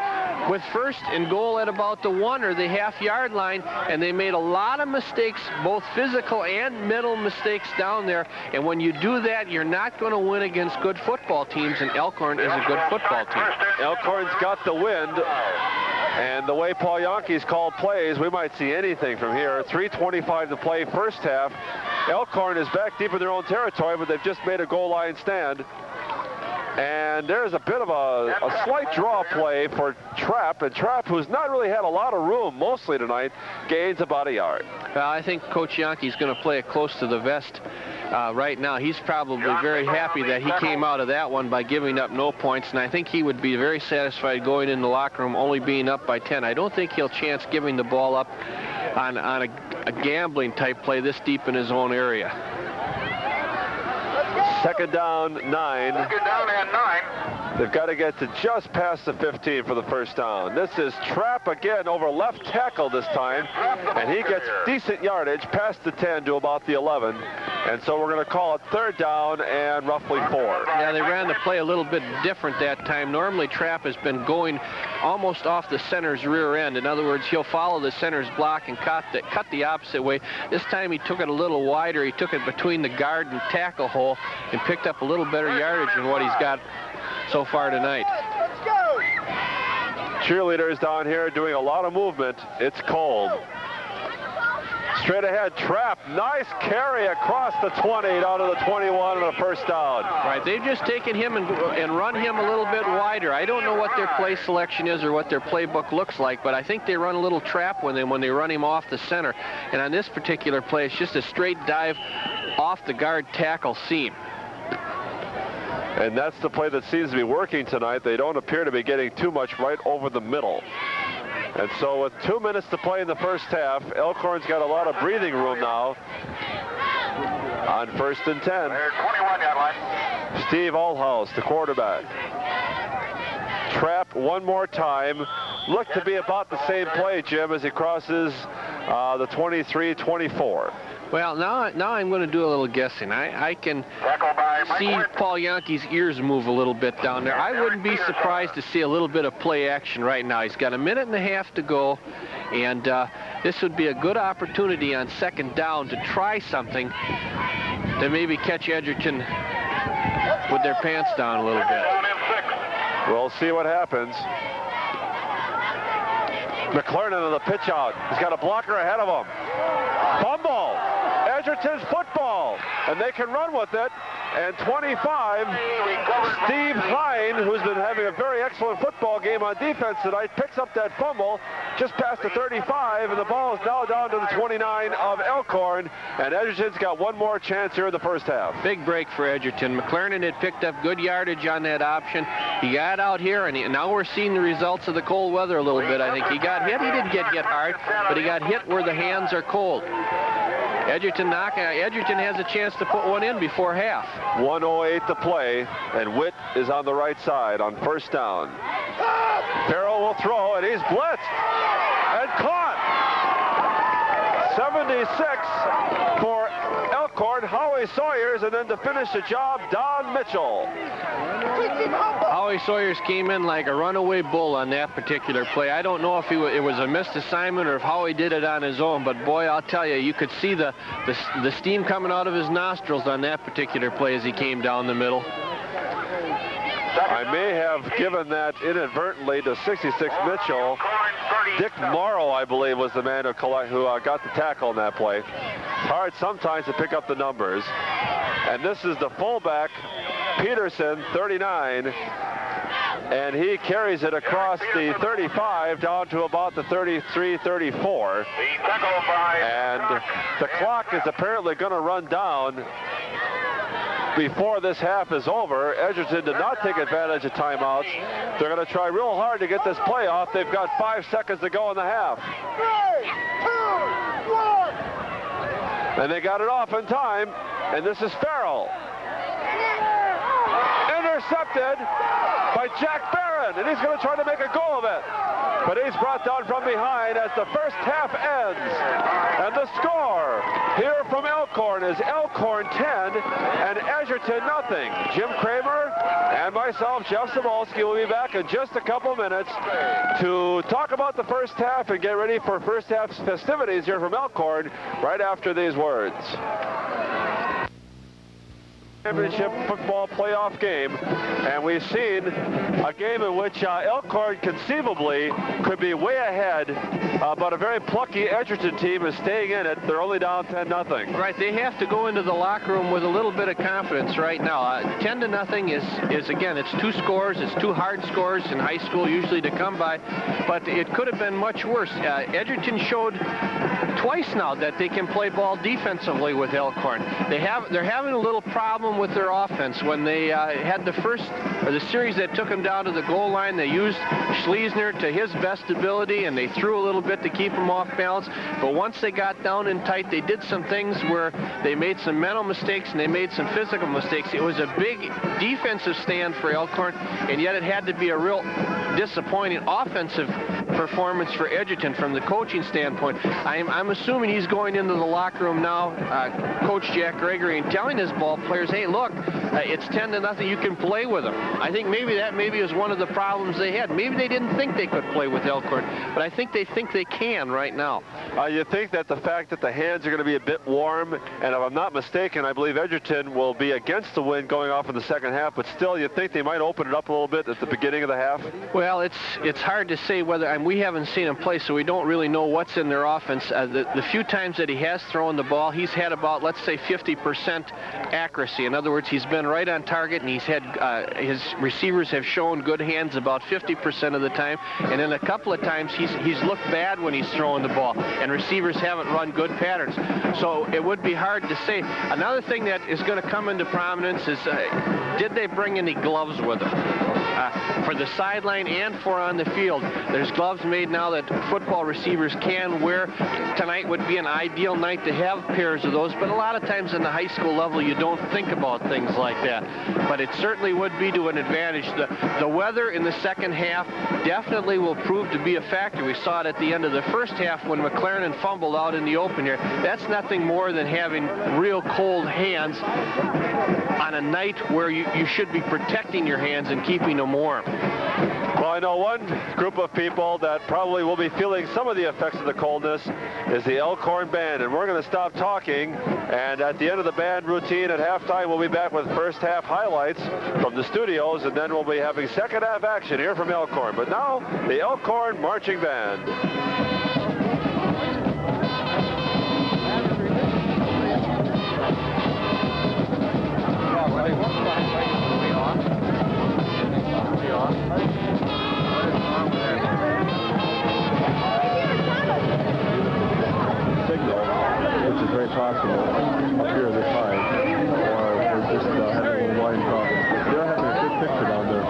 with 1st and goal at about the 1 or the half-yard line, and they made a lot of mistakes, both physical and mental mistakes down there. And when you do that, you're not going to win against good football teams, and Elkhorn is a good football team. Elkhorn's got the wind, and the way Paul Yankees called plays, we might see anything from here. 3:25 to play, first half. Elkhorn is back deep in their own territory, but they've just made a goal line stand. And there's a bit of a slight draw play for Trapp, and Trapp, who's not really had a lot of room mostly tonight, gains about a yard. Well, I think Coach Yankee's going to play it close to the vest right now. He's probably very happy that he came out of that one by giving up no points, and I think he would be very satisfied going in the locker room only being up by 10. I don't think he'll chance giving the ball up on a gambling type play this deep in his own area. 2nd down, 9. 2nd down and 9. They've got to get to just past the 15 for the first down. This is Trapp again over left tackle this time, and he gets decent yardage past the 10 to about the 11. And so we're going to call it 3rd down and roughly 4. Yeah, they ran the play a little bit different that time. Normally Trapp has been going almost off the center's rear end. In other words, he'll follow the center's block and cut the opposite way. This time he took it a little wider. He took it between the guard and tackle hole and picked up a little better yardage than what he's got so far tonight. Cheerleaders down here doing a lot of movement. It's cold. Straight ahead, Trapp, nice carry across the 20 down to the 21 and a first down. Right, they've just taken him and run him a little bit wider. I don't know what their play selection is or what their playbook looks like, but I think they run a little trap when they run him off the center. And on this particular play, it's just a straight dive off the guard tackle seam. And that's the play that seems to be working tonight. They don't appear to be getting too much right over the middle. And so with 2 minutes to play in the first half, Elkhorn's got a lot of breathing room now on 1st and 10. 21-yard line. Steve Allhouse, the quarterback. Trapp one more time. Looked to be about the same play, Jim, as he crosses the 23-24. Well, now I'm going to do a little guessing. I can see Paul Yankee's ears move a little bit down there. I wouldn't be surprised to see a little bit of play action right now. He's got 1.5 minutes to go, and this would be a good opportunity on 2nd down to try something to maybe catch Edgerton with their pants down a little bit. We'll see what happens. McClernand on the pitch out. He's got a blocker ahead of him. Fumble. Edgerton's football, and they can run with it. And 25, Steve Hine, who's been having a very excellent football game on defense tonight, picks up that fumble just past the 35, and the ball is now down to the 29 of Elkhorn, and Edgerton's got one more chance here in the first half. Big break for Edgerton. McClernand had picked up good yardage on that option. He got out here, and now we're seeing the results of the cold weather a little bit. I think he got hit. He didn't get hit hard, but he got hit where the hands are cold. Edgerton has a chance to put one in before half. 1:08 to play, and Witt is on the right side on 1st down. Farrell will throw, and he's blitzed and caught. 76 for Elkhorn. Elkhorn, Howie Sawyers, and then to finish the job, Don Mitchell. Howie Sawyers came in like a runaway bull on that particular play. I don't know if it was a missed assignment or if Howie did it on his own, but boy, I'll tell you, you could see the steam coming out of his nostrils on that particular play as he came down the middle. I may have given that inadvertently to 66 Mitchell. Dick Morrow, I believe, was the man who got the tackle on that play. Hard sometimes to pick up the numbers. And this is the fullback, Peterson, 39. And he carries it across the 35 down to about the 33, 34. And the clock is apparently going to run down before this half is over. Edgerton did not take advantage of timeouts. They're going to try real hard to get this play off. They've got 5 seconds to go in the half. 3, 2, 1. And they got it off in time. And this is Farrell. Intercepted by Jack Barron. And he's going to try to make a go of it. But he's brought down from behind as the first half ends. And the score here from Elkhorn is Elkhorn 10 and Edgerton nothing. Jim Kramer and myself, Jeff Samolsky, will be back in just a couple minutes to talk about the first half and get ready for first half festivities here from Elkhorn right after these words. Championship football playoff game, and we've seen a game in which Elkhorn conceivably could be way ahead, but a very plucky Edgerton team is staying in it. They're only down 10-0. Right, they have to go into the locker room with a little bit of confidence right now. 10-0 is again, it's 2 scores. It's 2 hard scores in high school usually to come by, but it could have been much worse. Edgerton showed twice now that they can play ball defensively with Elkhorn. They're having a little problem with their offense. When they had the series that took them down to the goal line, they used Schleisner to his best ability, and they threw a little bit to keep him off balance. But once they got down in tight, they did some things where they made some mental mistakes and they made some physical mistakes. It was a big defensive stand for Elkhorn, and yet it had to be a real disappointing offensive performance for Edgerton from the coaching standpoint. I'm assuming he's going into the locker room now, Coach Jack Gregory, and telling his ball players, hey, look, it's 10-0. You can play with them. I think maybe is one of the problems they had. Maybe they didn't think they could play with Elkhorn, but I think they can right now. You think that the fact that the hands are going to be a bit warm, and if I'm not mistaken, I believe Edgerton will be against the wind going off in the second half, but still you think they might open it up a little bit at the beginning of the half? Well, it's hard to say whether, and we haven't seen him play, so we don't really know what's in their offense. The few times that he has thrown the ball, he's had about, let's say, 50% accuracy. In other words, he's been right on target, and he's had his receivers have shown good hands about 50% of the time, and then a couple of times he's looked bad when he's throwing the ball, and receivers haven't run good patterns. So it would be hard to say. Another thing that is going to come into prominence is did they bring any gloves with them? For the sideline and for on the field. There's gloves made now that football receivers can wear. Tonight would be an ideal night to have pairs of those, but a lot of times in the high school level you don't think about things like that. But it certainly would be to an advantage. The weather in the second half definitely will prove to be a factor. We saw it at the end of the first half when McLaren fumbled out in the open here. That's nothing more than having real cold hands on a night where you should be protecting your hands and keeping them warm. Well, I know one group of people that probably will be feeling some of the effects of the coldness is the Elkhorn Band, and we're going to stop talking, and at the end of the band routine at halftime, we'll be back with first half highlights from the studios, and then we'll be having second half action here from Elkhorn. But now, the Elkhorn Marching Band. Which is very possible up here this high, or we're just having a little line problems. But they're having a good picture down there.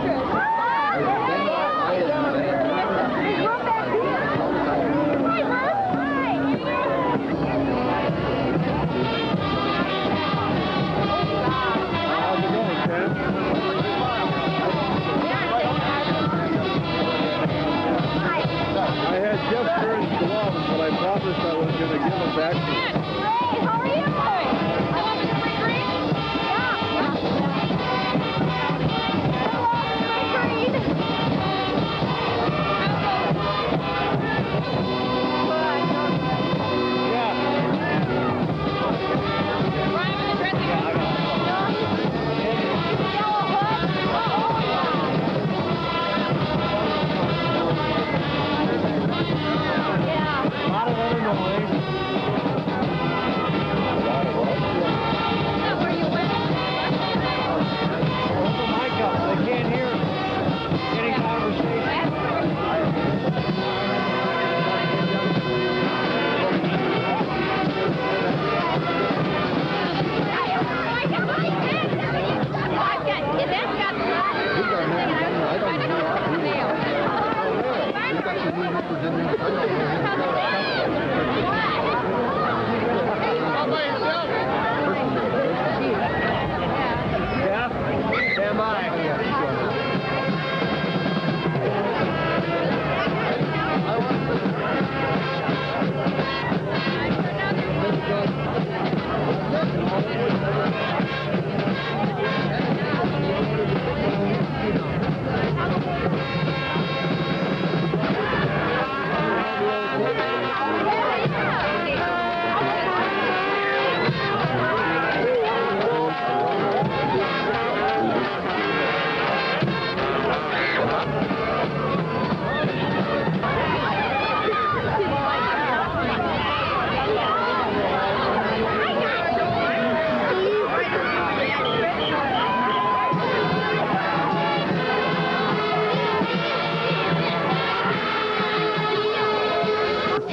How's it going, Ken? I had Jeff Stern's gloves, but I promised I was going to give them back to him. Hey, how are you?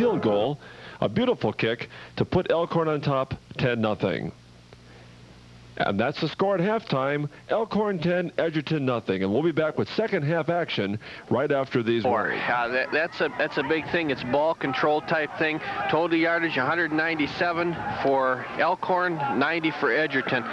Field goal, a beautiful kick to put Elkhorn on top 10-0. And that's the score at halftime. Elkhorn 10, Edgerton 0. And we'll be back with second half action right after these words. That's a big thing. It's ball control type thing. Total yardage 197 for Elkhorn, 90 for Edgerton.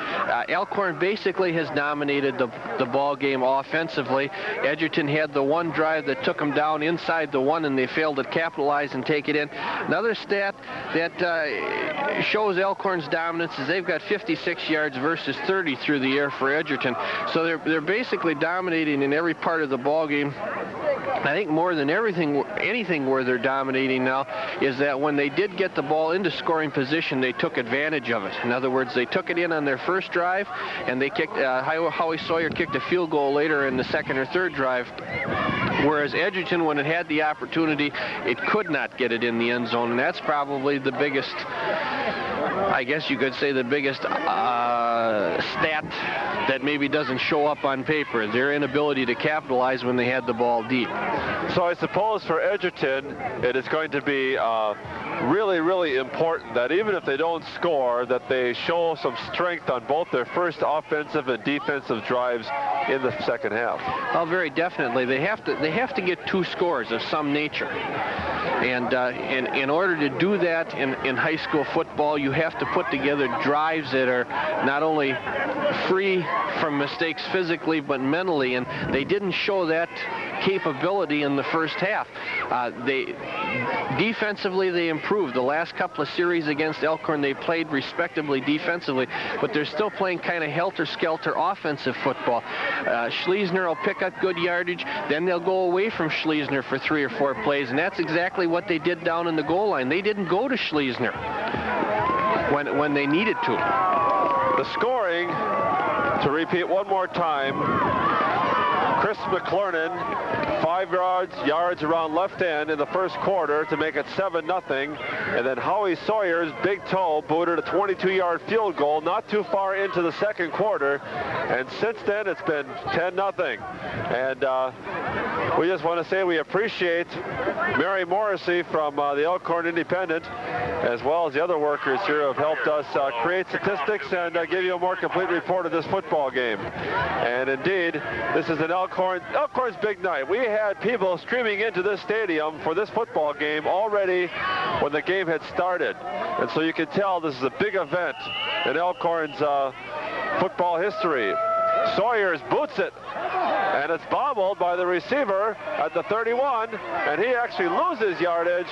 Elkhorn basically has dominated the ball game offensively. Edgerton had the one drive that took them down inside the one, and they failed to capitalize and take it in. Another stat that shows Elkhorn's dominance is they've got 56 yards versus 30 through the air for Edgerton. So they're basically dominating in every part of the ball game. I think more than anything where they're dominating now is that when they did get the ball into scoring position, they took advantage of it. In other words, they took it in on their first drive, and they kicked. Howie Sawyer kicked a field goal later in the second or third drive. Whereas Edgerton, when it had the opportunity, it could not get it in the end zone, and that's probably the biggest, I guess you could say, the biggest stat that maybe doesn't show up on paper, their inability to capitalize when they had the ball deep. So I suppose for Edgerton, it is going to be really, really important that even if they don't score, that they show some strength on both their first offensive and defensive drives in the second half. Oh, very definitely. They have to get two scores of some nature. And in order to do that in high school football, you have to put together drives that are not only free from mistakes physically, but mentally. And they didn't show that capability in the first half. Defensively, they improved. The last couple of series against Elkhorn, they played respectably defensively, but they're still playing kind of helter-skelter offensive football. Schleisner will pick up good yardage, then they'll go away from Schleisner for 3 or 4 plays, and that's exactly what they did down in the goal line. They didn't go to Schleisner when they needed to. The scoring, to repeat one more time, Chris McClernand, 5 yards around left end in the first quarter to make it 7-0. And then Howie Sawyer's big toe booted a 22-yard field goal not too far into the second quarter. And since then, it's been 10-0. And we just want to say we appreciate Mary Morrissey from the Elkhorn Independent, as well as the other workers here who have helped us create statistics and give you a more complete report of this football game. And indeed, this is an Elkhorn's big night. We had people streaming into this stadium for this football game already when the game had started. And so you can tell this is a big event in Elkhorn's football history. Sawyers boots it, and it's bobbled by the receiver at the 31, and he actually loses yardage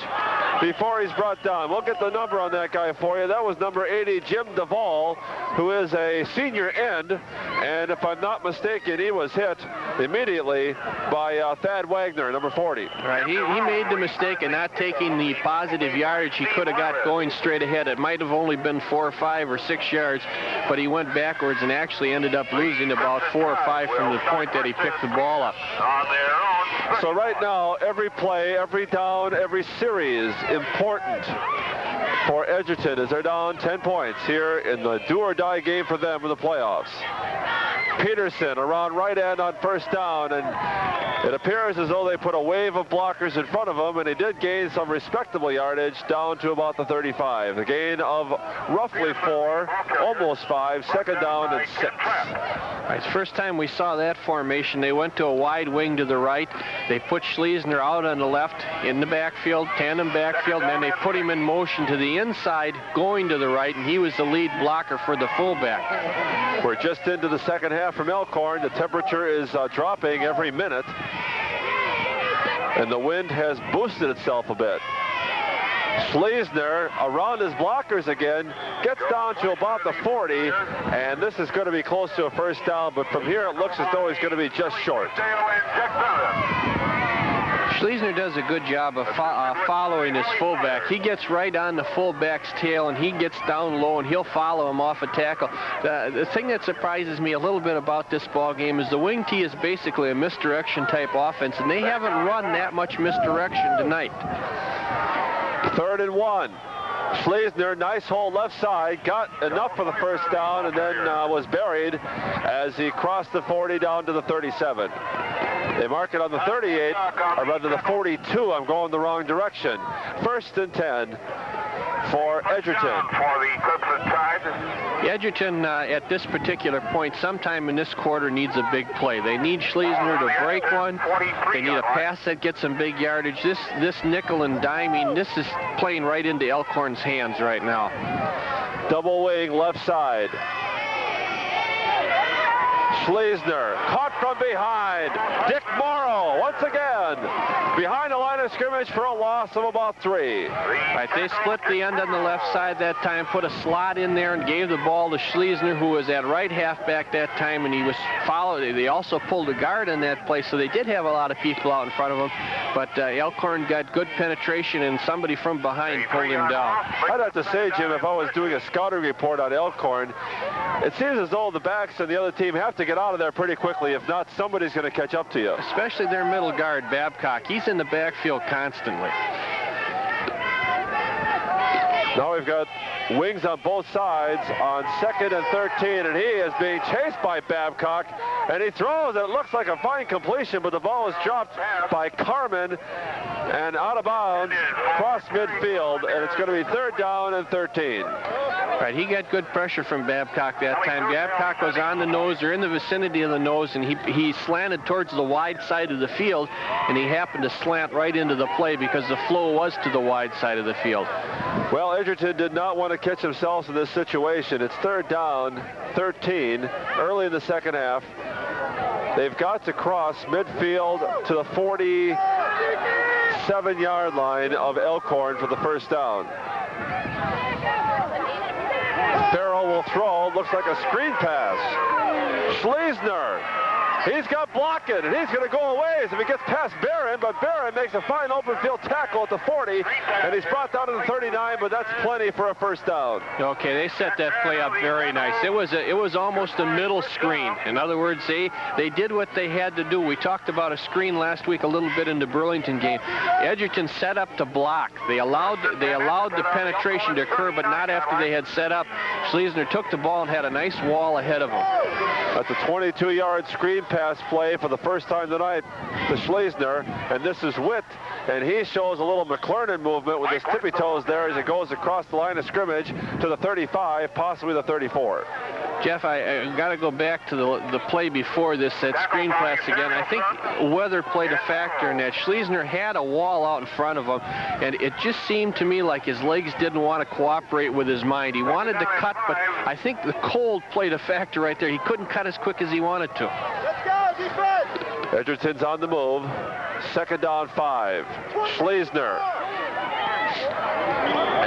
before he's brought down. We'll get the number on that guy for you. That was number 80, Jim Duvall, who is a senior end, and if I'm not mistaken, he was hit immediately by Thad Wagner, number 40. Right, he made the mistake of not taking the positive yardage he could have got going straight ahead. It might have only been 4 or 5 or 6 yards, but he went backwards and actually ended up losing about 4 or 5 from the point that he picked pick the ball up. On their own. So right now, every play, every down, every series important for Edgerton as they're down 10 points here in the do-or-die game for them in the playoffs. Peterson around right end on first down, and it appears as though they put a wave of blockers in front of him, and he did gain some respectable yardage down to about the 35. The gain of roughly 4, almost 5, second down and 6. It's the first time we saw that formation. They went to a wide wing to the right. They put Schleisner out on the left in the backfield, tandem backfield, and then they put him in motion to the inside, going to the right, and he was the lead blocker for the fullback. We're just into the second half from Elkhorn. The temperature is dropping every minute, and the wind has boosted itself a bit. Schleisner around his blockers again, gets down to about the 40, and this is going to be close to a first down, but from here it looks as though he's going to be just short. Schleisner does a good job of following his fullback. He gets right on the fullback's tail, and he gets down low, and he'll follow him off a tackle. The thing that surprises me a little bit about this ball game is the wing tee is basically a misdirection type offense, and they haven't run that much misdirection tonight. 3rd and 1. Schleisner, nice hole left side, got enough for the first down, and then was buried as he crossed the 40 down to the 37. They mark it on the 38, or rather the 42. I'm going the wrong direction. 1st and 10 for Edgerton. For the Crimson Tide. Edgerton, at this particular point, sometime in this quarter, needs a big play. They need Schleisner to break one. They need a pass that gets some big yardage. This nickel and diming, this is playing right into Elkhorn's hands right now. Double wing left side. Schleisner caught from behind. Dick Morrow once again behind the line of scrimmage for a loss of about 3. Right, they split the end on the left side that time, put a slot in there, and gave the ball to Schleisner, who was at right halfback that time, and he was followed. They also pulled a guard in that place, so they did have a lot of people out in front of him. But Elkhorn got good penetration, and somebody from behind pulled him down. I'd have to say, Jim, if I was doing a scouting report on Elkhorn, it seems as though the backs of the other team have to get out of there pretty quickly. If not, somebody's going to catch up to you. Especially their middle guard, Babcock. He's in the backfield constantly. Now we've got wings on both sides on 2nd and 13, and he is being chased by Babcock, and he throws. It looks like a fine completion, but the ball is dropped by Carmen and out of bounds across midfield, and it's going to be 3rd down and 13. Right, he got good pressure from Babcock that time. Babcock was on the nose or in the vicinity of the nose, and he slanted towards the wide side of the field, and he happened to slant right into the play because the flow was to the wide side of the field. Well, Edgerton did not want to catch themselves in this situation. It's 3rd down, 13, early in the second half. They've got to cross midfield to the 47-yard line of Elkhorn for the first down. Farrell will throw. Looks like a screen pass. Schleisner. He's got blocking, and he's going to go away if he gets past Barron, but Barron makes a fine open field tackle at the 40, and he's brought down to the 39, but that's plenty for a first down. Okay, they set that play up very nice. It was almost a middle screen. In other words, they did what they had to do. We talked about a screen last week a little bit in the Burlington game. Edgerton set up to block. They allowed the penetration to occur, but not after they had set up. Schleisner took the ball and had a nice wall ahead of him. That's a 22-yard screen pass play for the first time tonight to Schleisner, and this is Witt, and he shows a little McClernand movement with his tippy toes there as it goes across the line of scrimmage to the 35, possibly the 34. Jeff, I got to go back to the play before this, that screen pass again. I think weather played a factor in that. Schleisner had a wall out in front of him, and it just seemed to me like his legs didn't want to cooperate with his mind. He wanted to cut, but I think the cold played a factor right there. He couldn't cut as quick as he wanted to. Let's go, defense! Edgerton's on the move. 2nd down 5. Schleisner.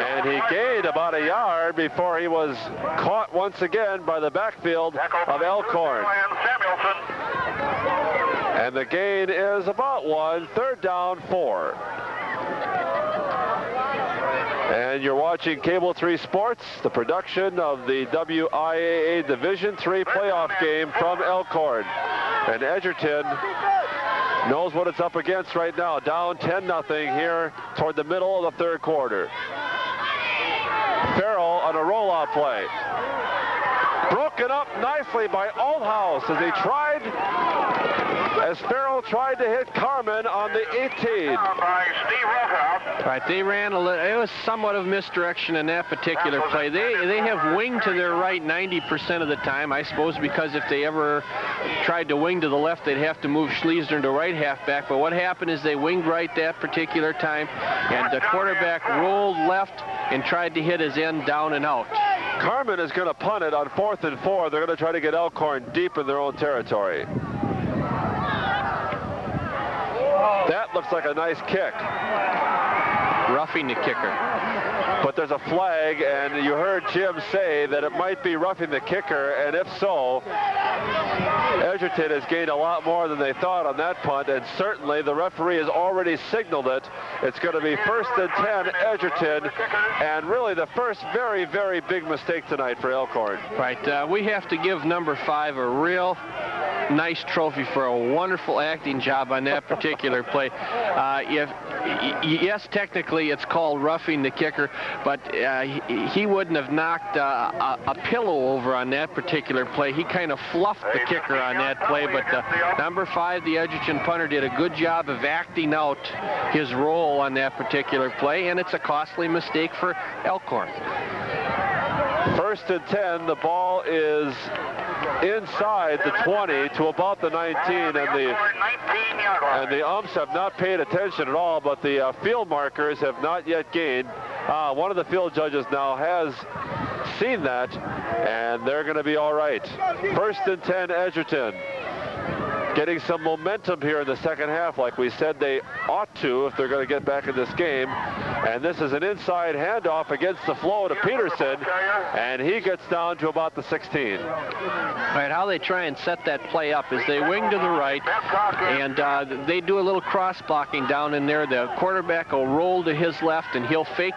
And he gained about a yard before he was caught once again by the backfield of Elkhorn. And the gain is about 1. 3rd down 4. And you're watching Cable 3 Sports, the production of the WIAA Division III playoff game from Elkhorn. And Edgerton knows what it's up against right now. Down 10-0 here toward the middle of the third quarter. Farrell on a rollout play. Broken up nicely by Althouse as Farrell tried to hit Carmen on the 18. Right, they ran a little. It was somewhat of misdirection in that particular play. They have wing to their right 90% of the time, I suppose, because if they ever tried to wing to the left, they'd have to move Schleisner to right halfback. But what happened is they winged right that particular time, and the quarterback rolled left and tried to hit his end down and out. Carmen is going to punt it on 4th and 4. They're going to try to get Elkhorn deep in their own territory. That looks like a nice kick. Roughing the kicker. But there's a flag, and you heard Jim say that it might be roughing the kicker, and if so, Edgerton has gained a lot more than they thought on that punt, and certainly the referee has already signaled it. It's going to be 1st and 10, Edgerton, and really the first very, very big mistake tonight for Elkhorn. Right, we have to give number 5 a real nice trophy for a wonderful acting job on that particular play. Yes, technically it's called roughing the kicker, but he wouldn't have knocked a pillow over on that particular play. He kind of fluffed the kicker on that play, but number 5, the Edgerton punter, did a good job of acting out his role on that particular play, and it's a costly mistake for Elkhorn. 1st and 10, the ball is inside the 20 to about the 19, and the umps have not paid attention at all, but the field markers have not yet gained. One of the field judges now has seen that, and they're going to be all right. 1st and 10, Edgerton. Getting some momentum here in the second half, like we said they ought to if they're going to get back in this game. And this is an inside handoff against the flow to Peterson, and he gets down to about the 16. Right, how they try and set that play up is they wing to the right, and they do a little cross blocking down in there. The quarterback will roll to his left, and he'll fake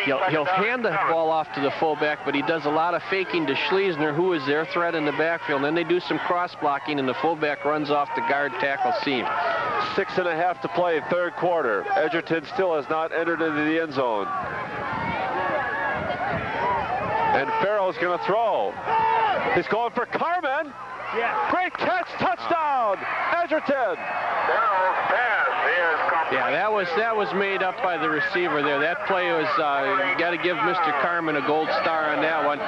he'll hand the ball off to the fullback, but he does a lot of faking to Schleisner, who is their threat in the backfield. And then they do some cross blocking, and the fullback runs off the guard tackle seam. 6.5 to play, third quarter. Edgerton still has not entered into the end zone. And Farrell's going to throw. He's going for Carmen. Yeah. Great catch, touchdown, Edgerton. Yeah, that was made up by the receiver there. That play was, you got to give Mr. Carmen a gold star on that one.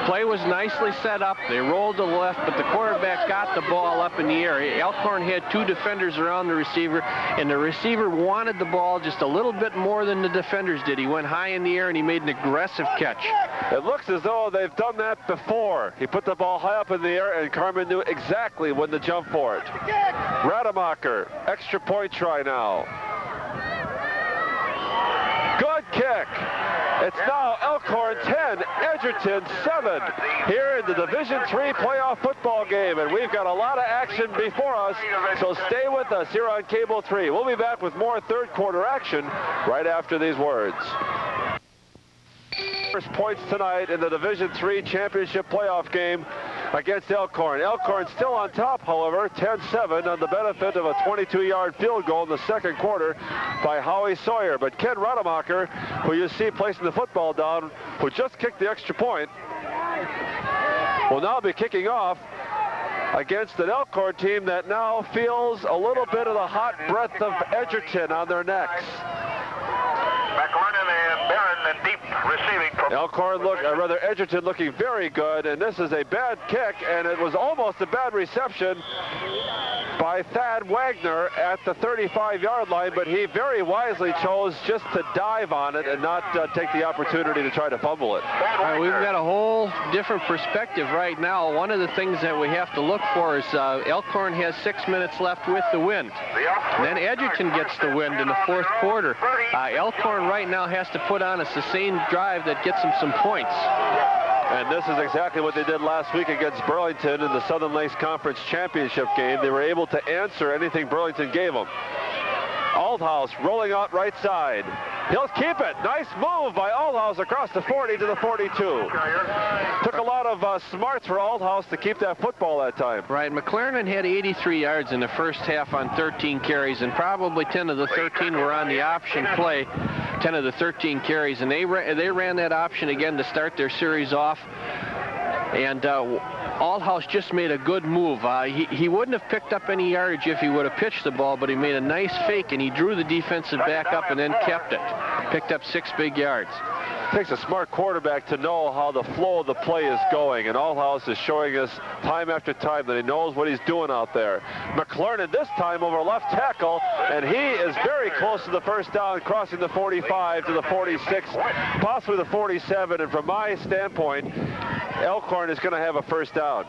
Play was nicely set up. They rolled to the left, but the quarterback got the ball up in the air. Elkhorn had 2 defenders around the receiver, and the receiver wanted the ball just a little bit more than the defenders did. He went high in the air, and he made an aggressive catch. It looks as though they've done that before. He put the ball high up in the air, and Carmen knew exactly when to jump for it. Rademacher, extra point try now. Good kick. It's now Elkhorn 10, Edgerton 7 here in the Division III playoff football game, and we've got a lot of action before us, so stay with us here on Cable 3. We'll be back with more third quarter action right after these words. First points tonight in the Division III championship playoff game against Elkhorn. Elkhorn still on top, however, 10-7 on the benefit of a 22-yard field goal in the second quarter by Howie Sawyer. But Ken Rademacher, who you see placing the football down, who just kicked the extra point, will now be kicking off against an Elkhorn team that now feels a little bit of the hot breath of Edgerton on their necks. Elkhorn Edgerton looking very good, and this is a bad kick, and it was almost a bad reception by Thad Wagner at the 35-yard line, but he very wisely chose just to dive on it and not take the opportunity to try to fumble it. We've got a whole different perspective right now. One of the things that we have to look for is Elkhorn has 6 minutes left with the wind. And then Edgerton gets the wind in the fourth quarter. Elkhorn right now has to put on a sustained drive that gets them some points. And this is exactly what they did last week against Burlington in the Southern Lakes Conference Championship game. They were able to answer anything Burlington gave them. Althouse rolling out right side. He'll keep it. Nice move by Althaus across the 40 to the 42. Took a lot of smarts for Althaus to keep that football that time. Right, McLaren had 83 yards in the first half on 13 carries, and probably 10 of the 13 were on the option play. 10 of the 13 carries, and they ran that option again to start their series off. And Althaus just made a good move. He wouldn't have picked up any yardage if he would have pitched the ball, but he made a nice fake, and he drew the defensive back up and then kept it. Picked up 6 big yards. Takes a smart quarterback to know how the flow of the play is going, and Althaus is showing us time after time that he knows what he's doing out there. McLaren this time over left tackle, and he is very close to the first down, crossing the 45 to the 46, possibly the 47, and from my standpoint, Elkhorn is going to have a first down.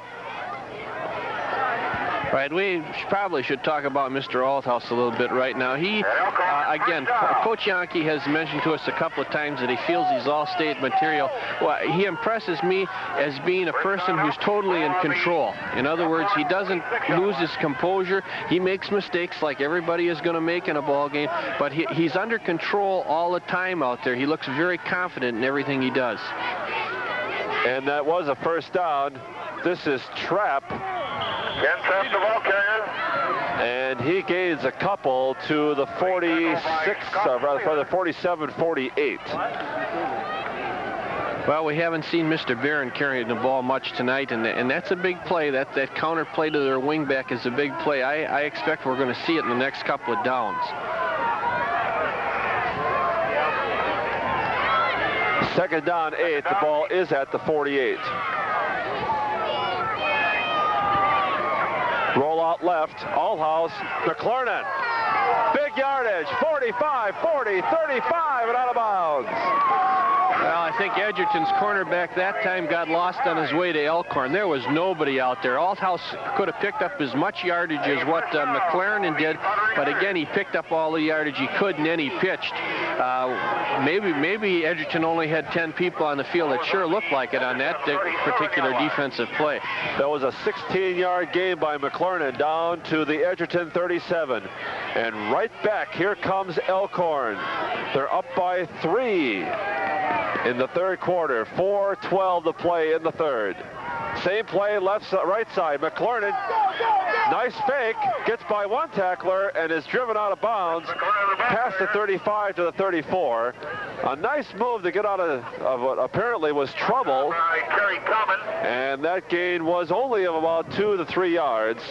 Right, we probably should talk about Mr. Althaus a little bit right now. He, again, Coach Yankee has mentioned to us a couple of times that he feels he's all-state material. Well, he impresses me as being a person who's totally in control. In other words, he doesn't lose his composure. He makes mistakes like everybody is going to make in a ball game, but he's under control all the time out there. He looks very confident in everything he does. And that was a first down. This is Trapp. Trapp, the ball carrier. And he gains a couple to the 46, rather the 47, 48. Well, we haven't seen Mr. Barron carrying the ball much tonight, and that's a big play. That counter play to their wingback is a big play. I expect we're going to see it in the next couple of downs. Second down, 8. The ball is at the 48. Roll out left. Althaus. McLaren. Big yardage. 45, 40, 35, and out of bounds. Well, I think Edgerton's cornerback that time got lost on his way to Elkhorn. There was nobody out there. Althaus could have picked up as much yardage as what McLaren did, but again, he picked up all the yardage he could, and then he pitched. Maybe Edgerton only had 10 people on the field. It sure looked like it on that particular defensive play. That was a 16-yard gain by McLaren down to the Edgerton 37. And right back, here comes Elkhorn. They're up by 3 in the third quarter. 4:12 to play in the third. Same play, right side. McLaren, nice fake, gets by one tackler and is driven out of bounds past the 35 to the 34. A nice move to get out of what apparently was trouble. And that gain was only of about 2 to 3 yards.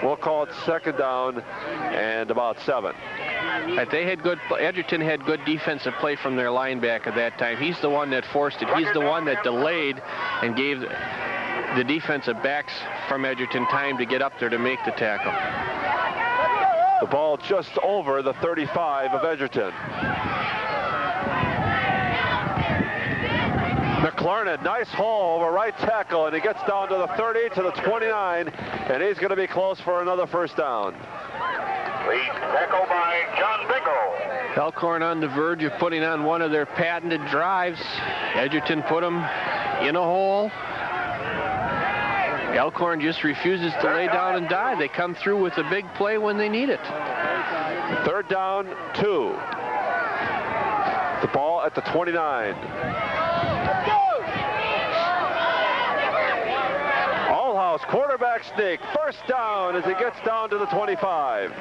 We'll call it second down and about 7. Edgerton had good defensive play from their linebacker that time. He's the one that forced it. He's the one that delayed and gave the defensive backs from Edgerton time to get up there to make the tackle. The ball just over the 35 of Edgerton. McLaren, nice haul over right tackle, and he gets down to the 30 to the 29, and he's going to be close for another first down. Lead tackle by John Bingo. Elkhorn on the verge of putting on one of their patented drives. Edgerton put them in a hole. Elkhorn just refuses to lay down and die. They come through with a big play when they need it. Third down, 2. The ball at the 29. Althaus, quarterback sneak. First down as he gets down to the 25.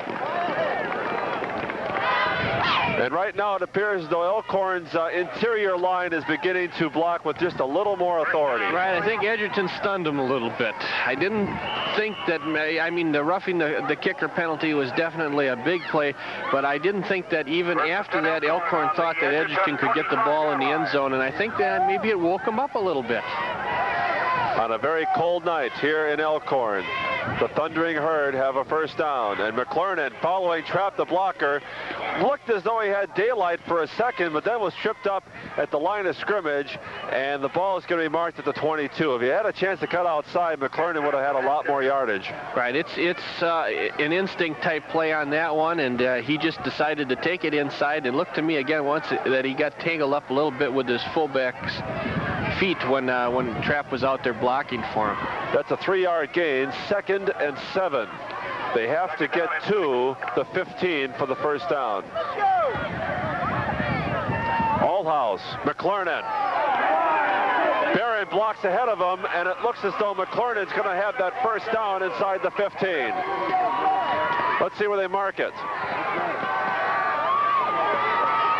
And right now it appears as though Elkhorn's interior line is beginning to block with just a little more authority. Right, I think Edgerton stunned him a little bit. I didn't think that, the roughing the kicker penalty was definitely a big play, but I didn't think that even after that, Elkhorn thought that Edgerton could get the ball in the end zone, and I think that maybe it woke him up a little bit. On a very cold night here in Elkhorn, the Thundering Herd have a first down, and McLaren, following Trapp the blocker, looked as though he had daylight for a second, but then was tripped up at the line of scrimmage, and the ball is going to be marked at the 22. If he had a chance to cut outside, McLaren would have had a lot more yardage. Right, it's an instinct type play on that one, and he just decided to take it inside. And looked to me again once that he got tangled up a little bit with his fullback's feet when Trapp was out there blocking for him. That's a 3-yard gain, 2nd and 7. They have to get to the 15 for the first down. Althouse. McClernand. Barron blocks ahead of him, and it looks as though McClernand's going to have that first down inside the 15. Let's see where they mark it.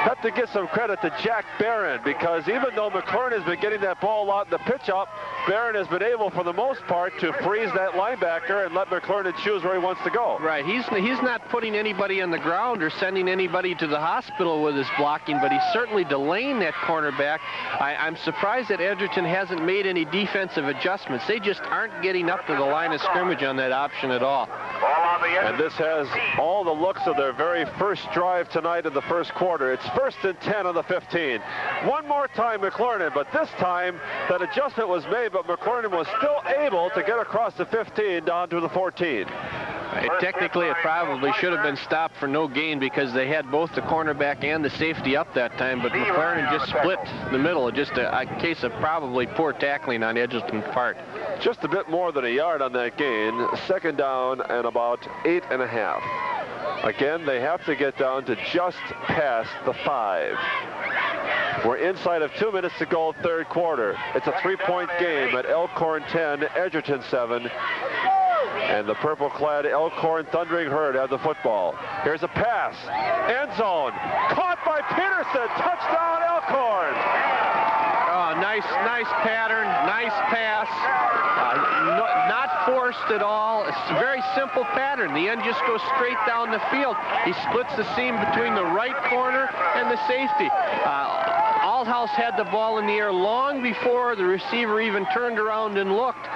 Have to give some credit to Jack Barron, because even though McClernand has been getting that ball out in the pitch up, Barron has been able, for the most part, to freeze that linebacker and let McClernand choose where he wants to go. Right, he's not putting anybody on the ground or sending anybody to the hospital with his blocking, but he's certainly delaying that cornerback. I'm surprised that Edgerton hasn't made any defensive adjustments. They just aren't getting up to the line of scrimmage on that option at all. And this has all the looks of their very first drive tonight in the first quarter. It's 1st and 10 on the 15. One more time McClernand, but this time that adjustment was made, but McClernand was still able to get across the 15 down to the 14. Technically, it probably should have been stopped for no gain because they had both the cornerback and the safety up that time, but McClernand just split the middle. Just a case of probably poor tackling on Edgerton's part. Just a bit more than a yard on that gain. 2nd down and about 8.5. Again, they have to get down to just past the 5. We're inside of 2 minutes to go, 3rd quarter. It's a 3-point game at Elkhorn 10, Edgerton 7. And the purple-clad Elkhorn Thundering Herd have the football. Here's a pass. End zone. Caught by Peterson. Touchdown, Elkhorn. Oh, nice pattern. Nice pass. Not forced at all. It's a very simple pattern. The end just goes straight down the field. He splits the seam between the right corner and the safety. Althouse had the ball in the air long before the receiver even turned around and looked.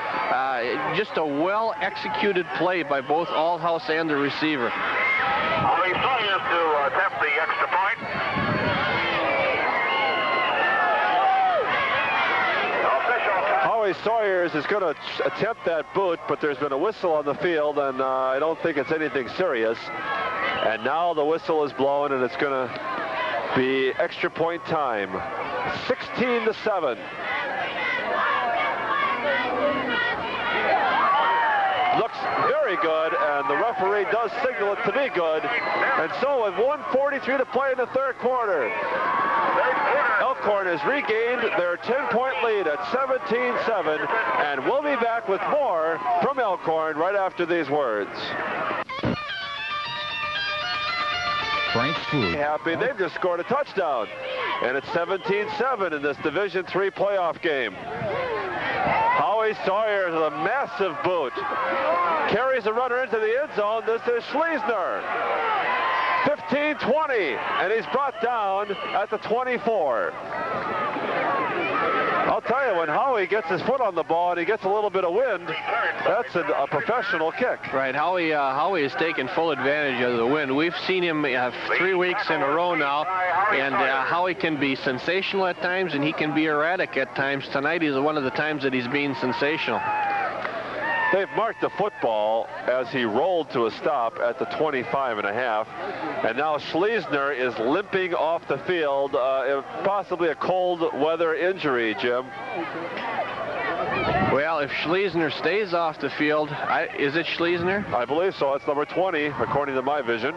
Just a well-executed play by both Althouse and the receiver. Howie Sawyers to attempt the extra point. Howie Sawyers is going to attempt that boot, but there's been a whistle on the field, and I don't think it's anything serious. And now the whistle is blowing, and it's going to be extra point time. 16-7. Looks very good, and the referee does signal it to be good. And so with 1:43 to play in the 3rd quarter, Elkhorn has regained their 10-point lead at 17-7, and we'll be back with more from Elkhorn right after these words. Frank's Food. Happy, they've just scored a touchdown, and it's 17-7 in this Division III playoff game. Howie Sawyers with a massive boot. Carries the runner into the end zone. This is Schleisner. 15-20, and he's brought down at the 24. I'll tell you, when Howie gets his foot on the ball and he gets a little bit of wind, that's a professional kick. Right, Howie has taken full advantage of the wind. We've seen him 3 weeks in a row now, and Howie can be sensational at times, and he can be erratic at times. Tonight is one of the times that he's being sensational. They've marked the football as he rolled to a stop at the 25.5, and now Schleisner is limping off the field, possibly a cold weather injury, Jim. Well, if Schleisner stays off the field, is it Schleisner? I believe so. It's number 20, according to my vision.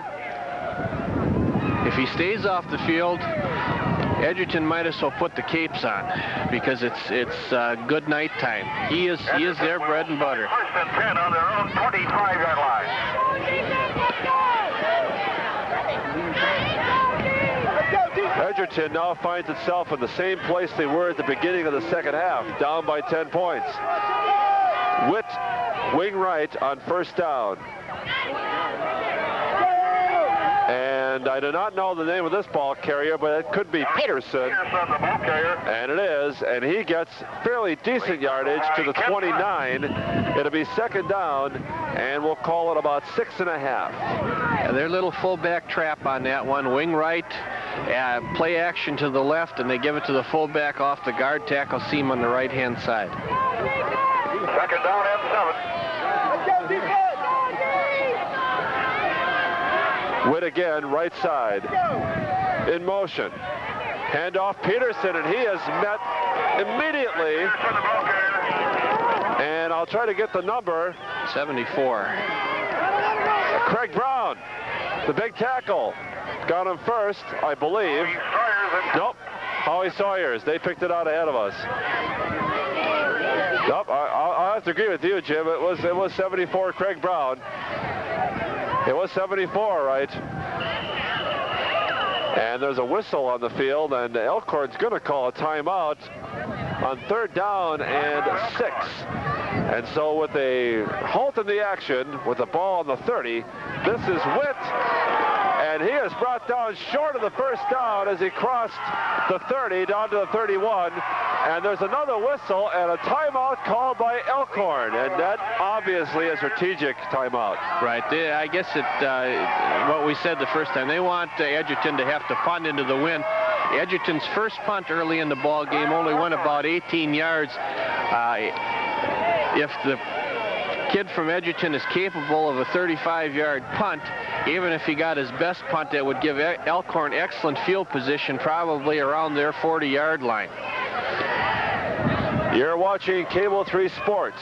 If he stays off the field, Edgerton might as well put the capes on, because it's good night time. He is their bread and butter. 1st and 10 on their own 25-yard line. Edgerton now finds itself in the same place they were at the beginning of the 2nd half, down by 10 points. Witt, wing right on 1st down. And I do not know the name of this ball carrier, but it could be Peterson. And it is, and he gets fairly decent yardage to the 29. It'll be 2nd down, and we'll call it about 6.5. Yeah, their little fullback trap on that one, wing right, play action to the left, and they give it to the fullback off the guard tackle seam on the right-hand side. 2nd down and 7. Witt again, right side, in motion. Handoff Peterson, and he is met immediately. And I'll try to get the number. 74. Craig Brown, the big tackle. Got him first, I believe. Nope. Howie Sawyers, they picked it out ahead of us. Nope, I'll have to agree with you, Jim. It was 74, Craig Brown. It was 74, right? And there's a whistle on the field, and Elkhorn's going to call a timeout on 3rd down and 6. And so with a halt in the action, with the ball on the 30, this is Witt. And he is brought down short of the first down as he crossed the 30 down to the 31. And there's another whistle and a timeout called by Elkhorn. And that obviously a strategic timeout. Right. I guess what we said the first time, they want Edgerton to have to punt into the wind. Edgerton's first punt early in the ball game only went about 18 yards. If the kid from Edgerton is capable of a 35-yard punt, even if he got his best punt, that would give Elkhorn excellent field position, probably around their 40-yard line. You're watching Cable 3 Sports,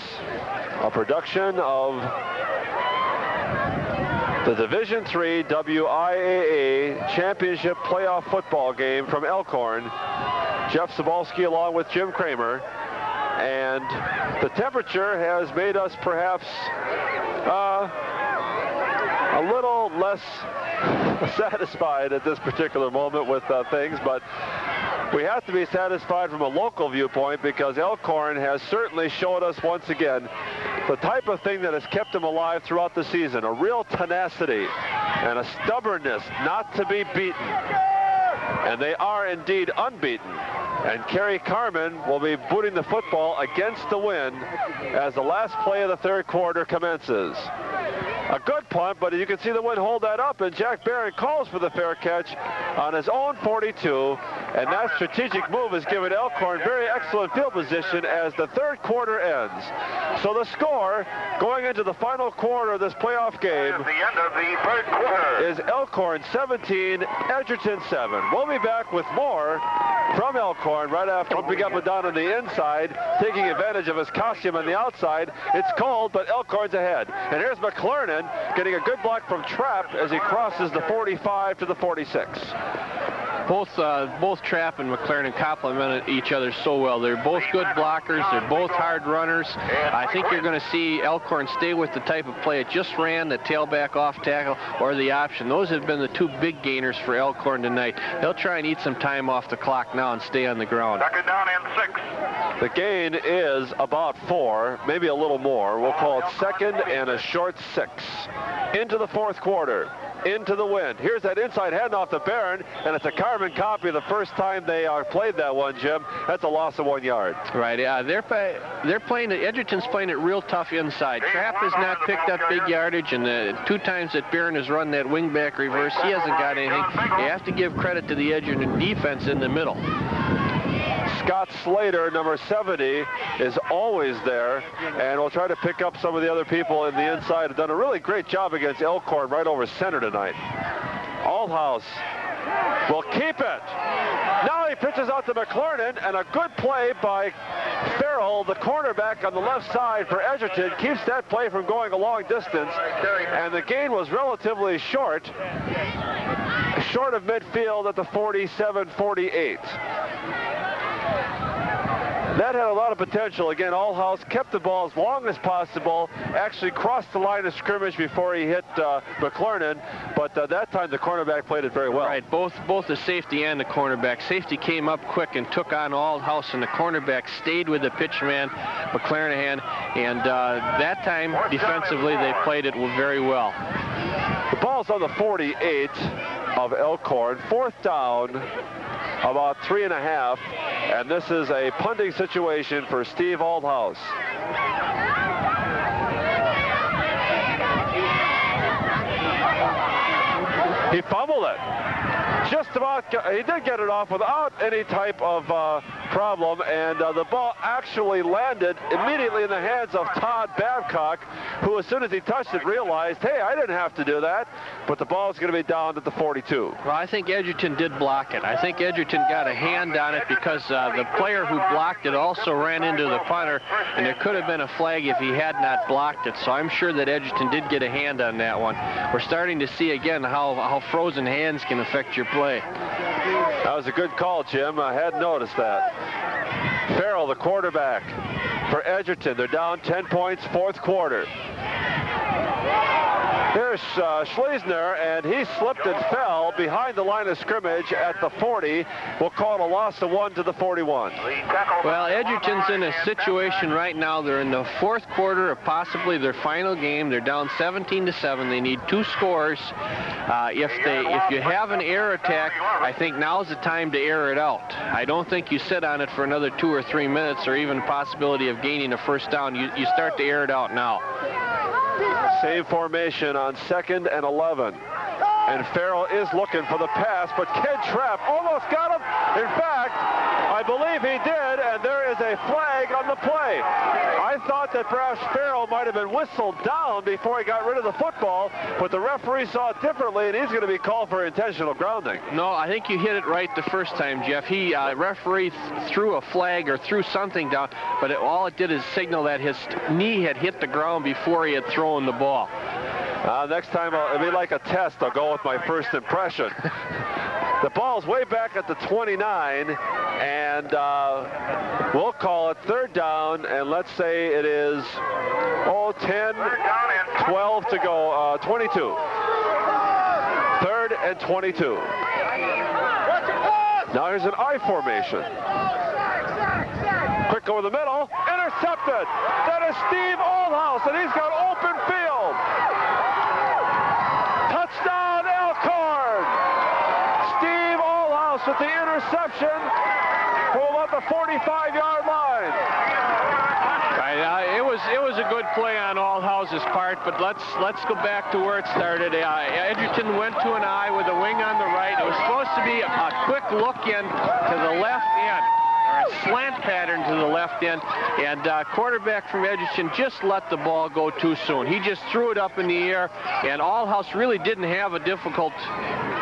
a production of the Division III WIAA Championship Playoff Football game from Elkhorn. Jeff Sobalski along with Jim Kramer. And the temperature has made us perhaps a little less satisfied at this particular moment with things, but we have to be satisfied from a local viewpoint because Elkhorn has certainly showed us once again the type of thing that has kept them alive throughout the season, a real tenacity and a stubbornness not to be beaten. And they are indeed unbeaten. And Kerry Carmen will be booting the football against the wind as the last play of the 3rd quarter commences. A good punt, but you can see the wind hold that up, and Jack Barron calls for the fair catch on his own 42, and that strategic move has given Elkhorn very excellent field position as the 3rd quarter ends. So the score going into the final quarter of this playoff game At the end of the 3rd quarter is Elkhorn 17, Edgerton 7. We'll be back with more from Elkhorn right after we got down on the inside, taking advantage of his costume on the outside. It's cold, but Elkhorn's ahead. And here's McLernan getting a good block from Trapp as he crosses the 45 to the 46. Both Trapp and McLaren complement each other so well. They're both good blockers. They're both hard runners. I think you're going to see Elkhorn stay with the type of play it just ran, the tailback off tackle or the option. Those have been the two big gainers for Elkhorn tonight. They'll try and eat some time off the clock now and stay on the ground. 2nd down and 6. The gain is about 4, maybe a little more. We'll call it 2nd and a short 6. Into the 4th quarter. Into the wind. Here's that inside handoff to Barron, and it's a Carmen copy the first time they played that one, Jim. That's a loss of 1 yard. Right, they're playing it, Edgerton's playing it real tough inside. Trapp has not picked up big yardage, and the 2 times that Barron has run that wingback reverse, he hasn't got anything. You have to give credit to the Edgerton defense in the middle. Scott Slater, number 70, is always there, and we'll try to pick up some of the other people in the inside. Have done a really great job against Elkhorn right over center tonight. Althouse will keep it. Now he pitches out to McLernan, and a good play by Farrell, the cornerback on the left side for Edgerton, keeps that play from going a long distance, and the gain was relatively short of midfield at the 47-48. That had a lot of potential. Again, Allhouse kept the ball as long as possible, actually crossed the line of scrimmage before he hit McLernan, but that time the cornerback played it very well. Right, both the safety and the cornerback. Safety came up quick and took on Allhouse, and the cornerback stayed with the pitch man, McLernan, and that time, defensively, they played it very well. The ball's on the 48 of Elkhorn, 4th down, about 3.5, and this is a punting situation for Steve Althouse. He fumbled it. Just about, he did get it off without any type of problem, and the ball actually landed immediately in the hands of Todd Babcock, who as soon as he touched it realized, hey, I didn't have to do that, but the ball is going to be down at the 42. Well, I think Edgerton did block it. I think Edgerton got a hand on it because the player who blocked it also ran into the punter, and there could have been a flag if he had not blocked it. So I'm sure that Edgerton did get a hand on that one. We're starting to see again how frozen hands can affect your play. That was a good call, Jim. I hadn't noticed that. Farrell, the quarterback for Edgerton. They're down 10 points, fourth quarter. Here's Schlesner, and he slipped and fell behind the line of scrimmage at the 40. We'll call it a loss of 1 to the 41. Well, Edgerton's in a situation right now. They're in the fourth quarter of possibly their final game. They're down 17-7. They need 2 scores. If you have an air attack, I think now's the time to air it out. I don't think you sit on it for another 2 or 3 minutes, or even possibility of gaining a first down. You start to air it out now. Same formation on 2nd and 11. And Farrell is looking for the pass, but Ken Trapp almost got him. In fact, I believe he did, and there is a flag on the play. I thought that perhaps Farrell might have been whistled down before he got rid of the football, but the referee saw it differently, and he's going to be called for intentional grounding. No, I think you hit it right the first time, Jeff. He referee threw a flag or threw something down, but all it did is signal that his knee had hit the ground before he had thrown the ball. Next time, it'll be like a test. I'll go with my first impression. The ball's way back at the 29, and we'll call it third down, and let's say it is, 10, 12 to go, 22. Third and 22. Now here's an I formation. Quick over the middle, intercepted. That is Steve Oldhouse, and he's got open field. Touchdown, Elkhorn! Steve Oldhouse with the interception from about the 45-yard line. It was a good play on Oldhouse's part, but let's go back to where it started. Edgerton went to an I with a wing on the right. It was supposed to be a quick look in to the left end, or a slant pattern to the left end, and quarterback from Edgerton just let the ball go too soon. He just threw it up in the air, and Oldhouse really didn't have a difficult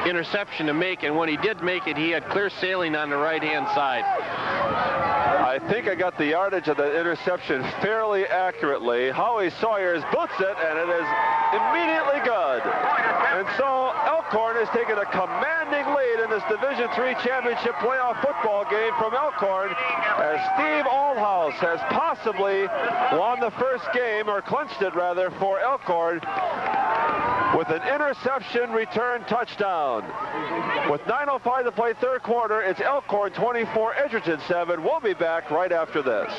interception to make, and when he did make it, he had clear sailing on the right-hand side. I think I got the yardage of the interception fairly accurately. Howie Sawyers boots it, and it is immediately good. And so Elkhorn has taken a commanding lead in this Division III Championship playoff football game from Elkhorn, as Steve Oldhouse has possibly won the first game, or clinched it rather, for Elkhorn with an interception return touchdown. With 9:05 to play third quarter, it's Elkhorn 24, Edgerton 7. We'll be back right after this.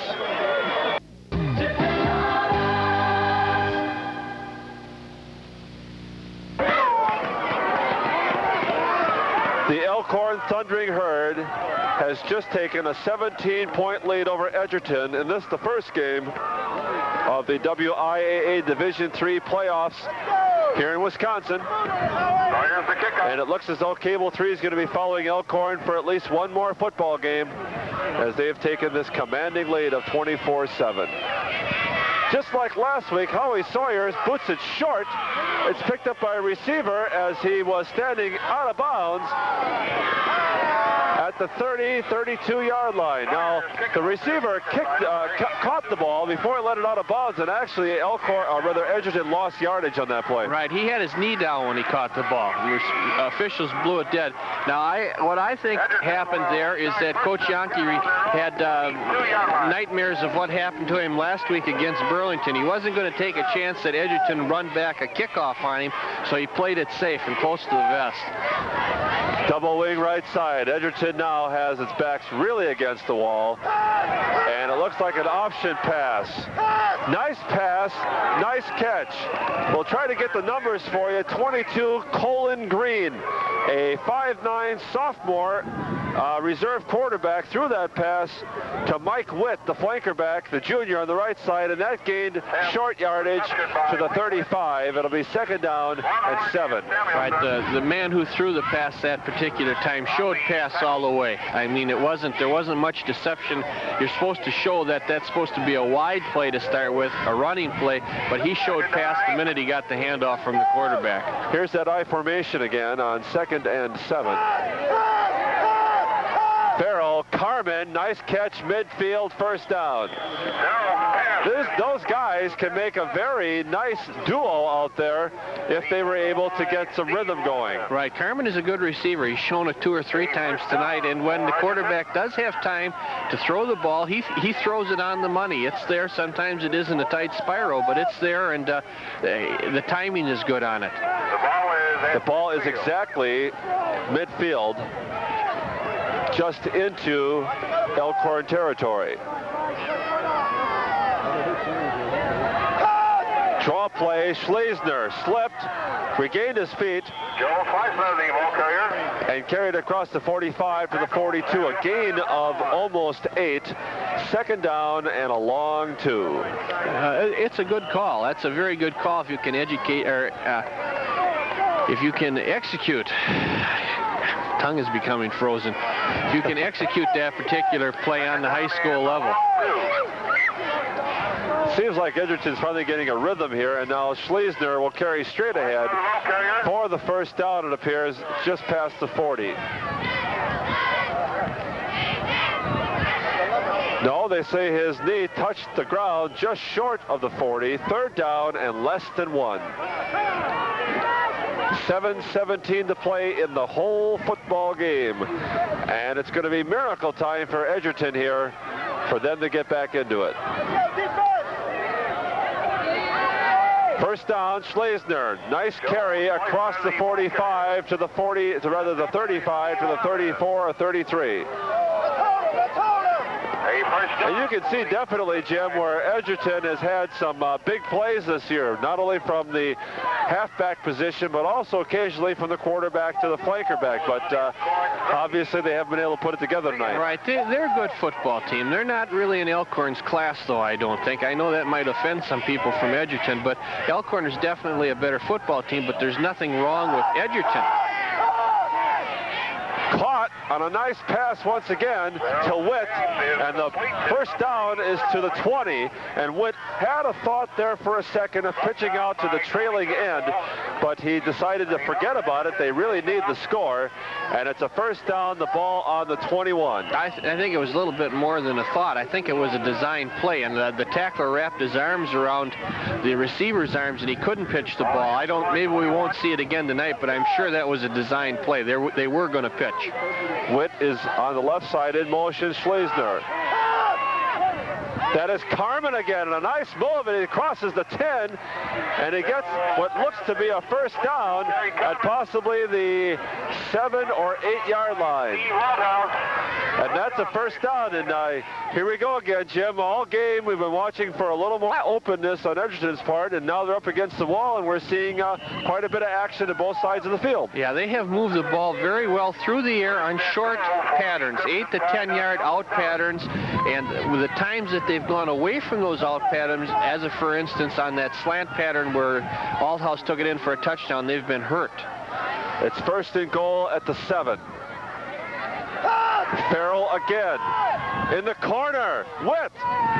The Elkhorn Thundering Herd has just taken a 17-point lead over Edgerton in the first game of the WIAA Division III playoffs here in Wisconsin. And it looks as though Cable 3 is going to be following Elkhorn for at least one more football game, as they have taken this commanding lead of 24-7. Just like last week, Howie Sawyers boots it short. It's picked up by a receiver as he was standing out of bounds at the 32-yard line. Now, the receiver caught the ball before he let it out of bounds, and actually Edgerton lost yardage on that play. Right, he had his knee down when he caught the ball. The officials blew it dead. Now, what I think happened there is that Coach Yonke had nightmares of what happened to him last week against Burlington. He wasn't going to take a chance that Edgerton run back a kickoff on him, so he played it safe and close to the vest. Double wing right side. Edgerton now has its backs really against the wall, and it looks like an option pass. Nice pass, nice catch. We'll try to get the numbers for you. 22, Colin Green, a 5'9" sophomore reserve quarterback threw that pass to Mike Witt, the flanker back, the junior on the right side, and that gained short yardage to the 35. It'll be 2nd down and 7. Right, the man who threw the pass that particular time showed pass all the way. I mean, there wasn't much deception. You're supposed to show that that's supposed to be a wide play to start with, a running play, but he showed pass the minute he got the handoff from the quarterback. Here's that I formation again on 2nd and 7. Farrell, Carmen, nice catch midfield, 1st down. Those guys can make a very nice duo out there if they were able to get some rhythm going. Right, Carmen is a good receiver. He's shown it 2 or 3 times tonight, and when the quarterback does have time to throw the ball, he throws it on the money. It's there. Sometimes it isn't a tight spiral, but it's there, and the timing is good on it. The ball is exactly midfield, just into Elkhorn territory. Draw play, Schlesner slipped, regained his feet, and carried across the 45 to the 42, a gain of almost 8. 2nd down and a long 2. It's a good call. That's a very good call if you can educate, or if you can execute. Tongue is becoming frozen. If you can execute that particular play on the high school level. Seems like Edgerton's finally getting a rhythm here, and now Schlesner will carry straight ahead for the 1st down, it appears, just past the 40. No, they say his knee touched the ground just short of the 40. 3rd down and less than 1. 7:17 to play in the whole football game. And it's going to be miracle time for Edgerton here for them to get back into it. 1st down, Schlesner. Nice carry across the 45 to the 40, to rather the 35 to the 34 or 33. And you can see definitely, Jim, where Edgerton has had some big plays this year, not only from the halfback position, but also occasionally from the quarterback to the flanker back. But obviously they haven't been able to put it together tonight. Right, they're a good football team. They're not really in Elkhorn's class, though, I don't think. I know that might offend some people from Edgerton, but Elkhorn is definitely a better football team, but there's nothing wrong with Edgerton. Caught on a nice pass once again to Witt, and the 1st down is to the 20, and Witt had a thought there for a second of pitching out to the trailing end, but he decided to forget about it. They really need the score, and it's a 1st down, the ball on the 21. I think it was a little bit more than a thought. I think it was a design play, and the tackler wrapped his arms around the receiver's arms, and he couldn't pitch the ball. Maybe we won't see it again tonight, but I'm sure that was a design play. They were going to pitch. Witt is on the left side in motion. Schlesner. That is Carmen again, and a nice move, and he crosses the 10, and he gets what looks to be a 1st down at possibly the 7 or 8 yard line. And that's a 1st down, and here we go again, Jim. All game we've been watching for a little more openness on Edgerton's part, and now they're up against the wall, and we're seeing quite a bit of action at both sides of the field. Yeah, they have moved the ball very well through the air on short patterns, 8 to 10 yard out patterns, and with the times that they've gone away from those out patterns, as if, for instance, on that slant pattern where Althouse took it in for a touchdown, they've been hurt. It's 1st and goal at the 7. Farrell again in the corner. Witt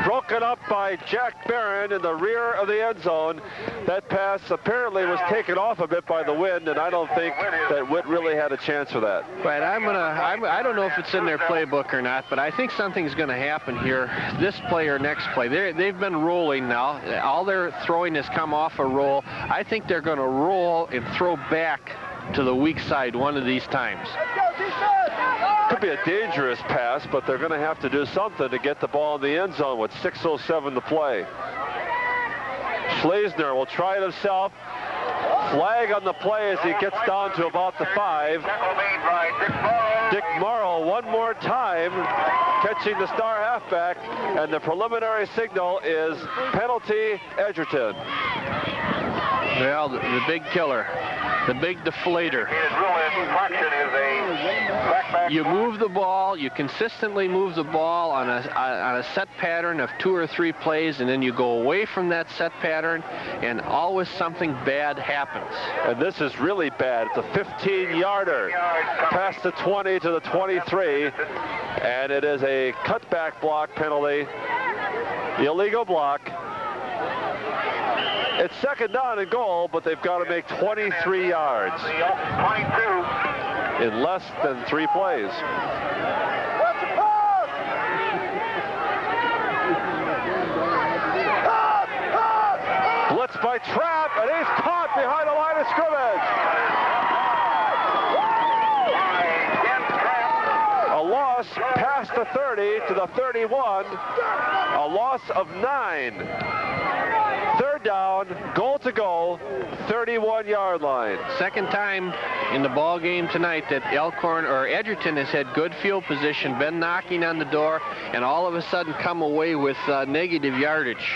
broken up by Jack Barron in the rear of the end zone. That pass apparently was taken off a bit by the wind, and I don't think that Witt really had a chance for that. Right, I don't know if it's in their playbook or not, but I think something's going to happen here. This play or next play. They've been rolling now. All their throwing has come off a roll. I think they're going to roll and throw back to the weak side one of these times. Could be a dangerous pass, but they're going to have to do something to get the ball in the end zone with 6:07 to play. Schlesner will try it himself. Flag on the play as he gets down to about the 5. Dick Morrow one more time catching the star halfback, and the preliminary signal is penalty Edgerton. Well, the big killer. The big deflator. His rule infraction is a back. You move the ball, you consistently move the ball on a set pattern of 2 or 3 plays, and then you go away from that set pattern, and always something bad happens. And this is really bad. It's a 15-yarder past the 20 to the 23, and it is a cutback block penalty, illegal block. It's second down and goal, but they've got to make 23 yards 22. in less than 3 plays. Blitz by Trapp, and he's caught behind the line of scrimmage. A loss past the 30 to the 31. A loss of 9. Third down, goal to go, 31-yard line. Second time in the ball game tonight that Edgerton has had good field position, been knocking on the door, and all of a sudden come away with negative yardage.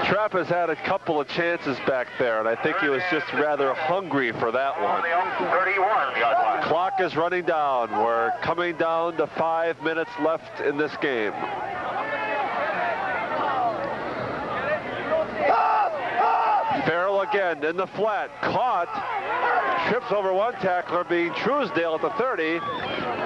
Trapp has had a couple of chances back there, and I think he was just rather hungry for that one. 31-yard line. Clock is running down. We're coming down to 5 minutes left in this game. Farrell again in the flat, caught, trips over one tackler, being Truesdale at the 30,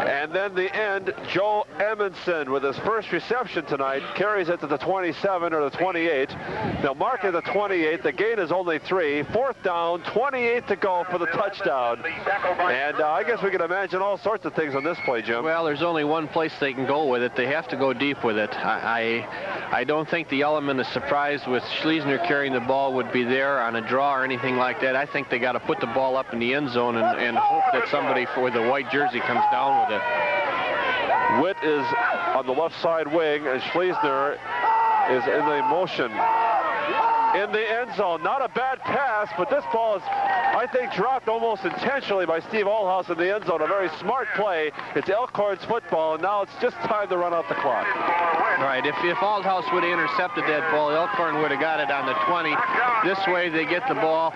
and then the end, Joe Amundsen with his first reception tonight, carries it to the 27 or the 28. They'll mark it at the 28. The gain is only 3. Fourth down, 28 to go for the touchdown. And I guess we can imagine all sorts of things on this play, Jim. Well, there's only one place they can go with it. They have to go deep with it. I don't think the element of surprise with Schleisner carrying the ball would be there on a draw or anything like that. I think they got to put the ball up in the end zone and hope that somebody for the white jersey comes down with it. Witt is on the left side wing, and Schleisner is in the motion in the end zone. Not a bad pass, but this ball is, I think, dropped almost intentionally by Steve Allhouse in the end zone. A very smart play. It's Elkhorn's football, and now it's just time to run out the clock. Right, if Allhouse would have intercepted that ball, Elkhorn would have got it on the 20. This way they get the ball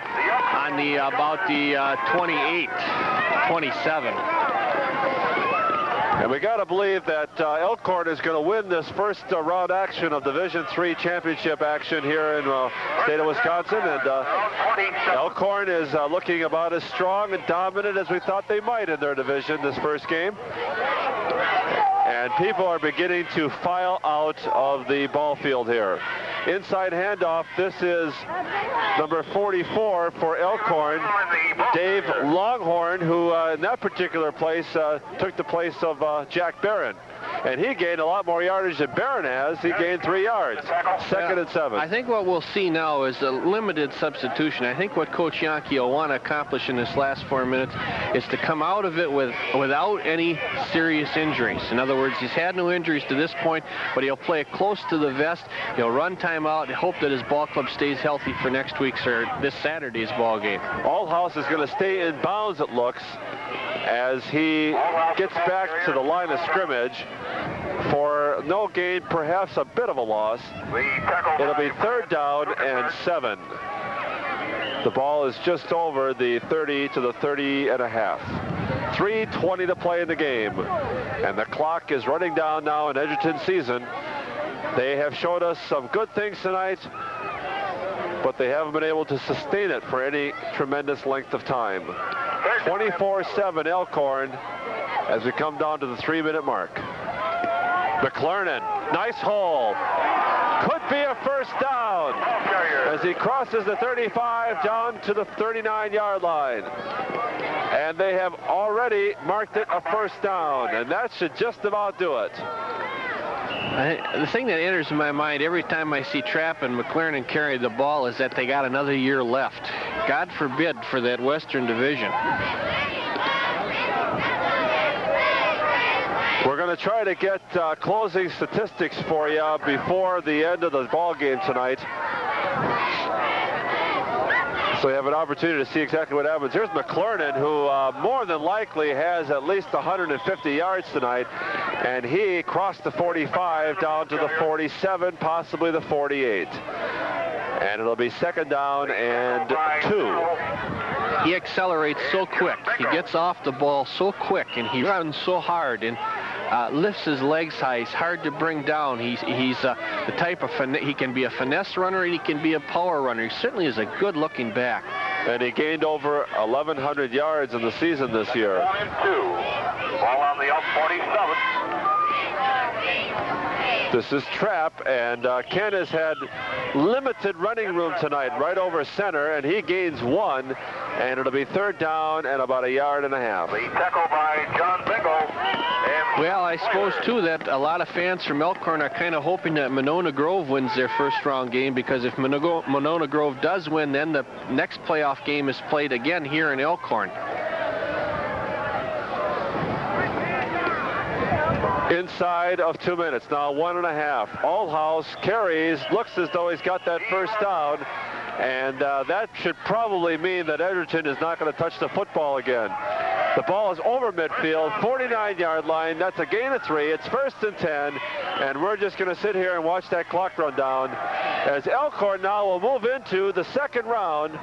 on the about the 28, 27. And we got to believe that Elkhorn is going to win this first round action of Division III championship action here in the state of Wisconsin. And Elkhorn is looking about as strong and dominant as we thought they might in their division this first game. And people are beginning to file out of the ball field here. Inside handoff, this is number 44 for Elkhorn, Dave Longhorn, who in that particular place took the place of Jack Barron. And he gained a lot more yardage than Barron has. He gained 3 yards. Second and 7. I think what we'll see now is a limited substitution. I think what Coach Yankee will want to accomplish in this last 4 minutes is to come out of it without any serious injuries. In other words, he's had no injuries to this point, but he'll play it close to the vest. He'll run timeout and hope that his ball club stays healthy for next week's or this Saturday's ball game. Allhouse is going to stay in bounds, it looks, as he gets back to the line of scrimmage for no gain, perhaps a bit of a loss. It'll be third down and 7. The ball is just over the 30 to the 30 and a half. 3:20 to play in the game, and the clock is running down now in Edgerton season. They have showed us some good things tonight, but they haven't been able to sustain it for any tremendous length of time. 24-7 Elkhorn as we come down to the 3-minute mark. McClernand, nice hole. Could be a first down as he crosses the 35 down to the 39-yard line. And they have already marked it a first down, and that should just about do it. The thing that enters in my mind every time I see Trapp and McClernand carry the ball is that they got another year left. God forbid for that Western Division. We're going to try to get closing statistics for you before the end of the ball game tonight, so you have an opportunity to see exactly what happens. Here's McClernand, who more than likely has at least 150 yards tonight, and he crossed the 45 down to the 47, possibly the 48. And it'll be second down and 2. he accelerates so quick. He gets off the ball so quick, and he runs so hard and lifts his legs high. He's hard to bring down. He's the type of he can be a finesse runner and he can be a power runner. He certainly is a good-looking back. And he gained over 1,100 yards in the season this year. 1 and 2. Ball on the up 47. This is trap, and Ken has had limited running room tonight right over center, and he gains 1, and it'll be 3rd down and about 1.5 yards. The tackle by John Bingo. Well, I suppose, too, that a lot of fans from Elkhorn are kind of hoping that Monona Grove wins their first round game, because if Monona Grove does win, then the next playoff game is played again here in Elkhorn. Inside of 2 minutes, now 1.5. Allhouse carries, looks as though he's got that first down, and that should probably mean that Edgerton is not going to touch the football again. The ball is over midfield, 49-yard line. That's a gain of 3. It's 1st and 10, and we're just going to sit here and watch that clock run down as Elkhorn now will move into the 2nd round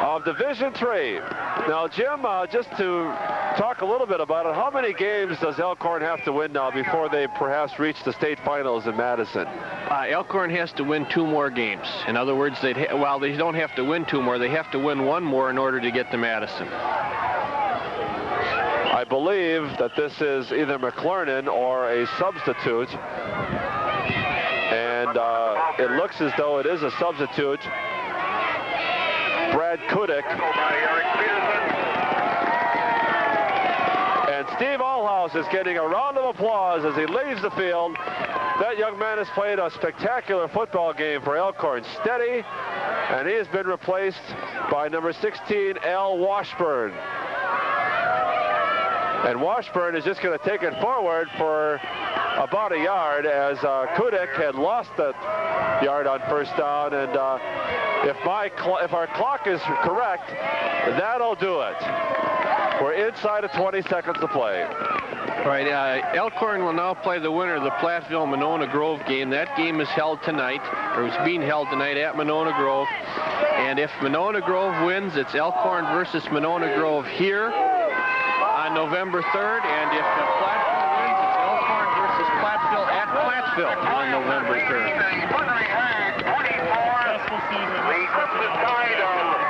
of Division III. Now, Jim, just to talk a little bit about it, how many games does Elkhorn have to win now before they perhaps reach the state finals in Madison? Elkhorn has to win 2 more games. In other words, they don't have to win 2 more. They have to win 1 more in order to get to Madison. I believe that this is either McLernan or a substitute. And it looks as though it is a substitute. Brad Kudik. And Steve Allhouse is getting a round of applause as he leaves the field. That young man has played a spectacular football game for Elkhorn. Steady, and he has been replaced by number 16, Al Washburn. And Washburn is just going to take it forward for about 1 yard as Kudik had lost that yard on first down. And if our clock is correct, that'll do it. We're inside of 20 seconds to play. Right, Elkhorn will now play the winner of the Platteville-Monona Grove game. That game is held tonight, or is being held tonight at Monona Grove. And if Monona Grove wins, it's Elkhorn versus Monona Grove here on November 3rd, and if Platteville wins, it's Elkhorn versus Platteville at Platteville on November 3rd.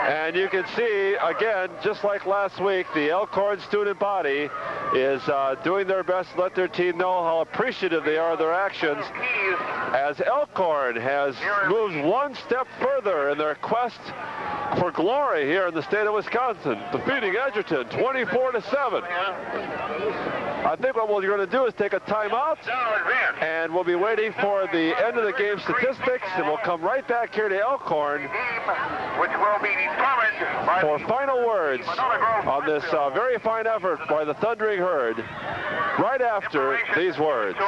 And you can see, again, just like last week, the Elkhorn student body is doing their best to let their team know how appreciative they are of their actions, as Elkhorn has moved 1 step further in their quest for glory here in the state of Wisconsin, defeating Edgerton 24-7. I think what we're going to do is take a timeout, and we'll be waiting for the end of the game statistics, and we'll come right back here to Elkhorn for final words on this very fine effort by the Thundering Herd right after these words.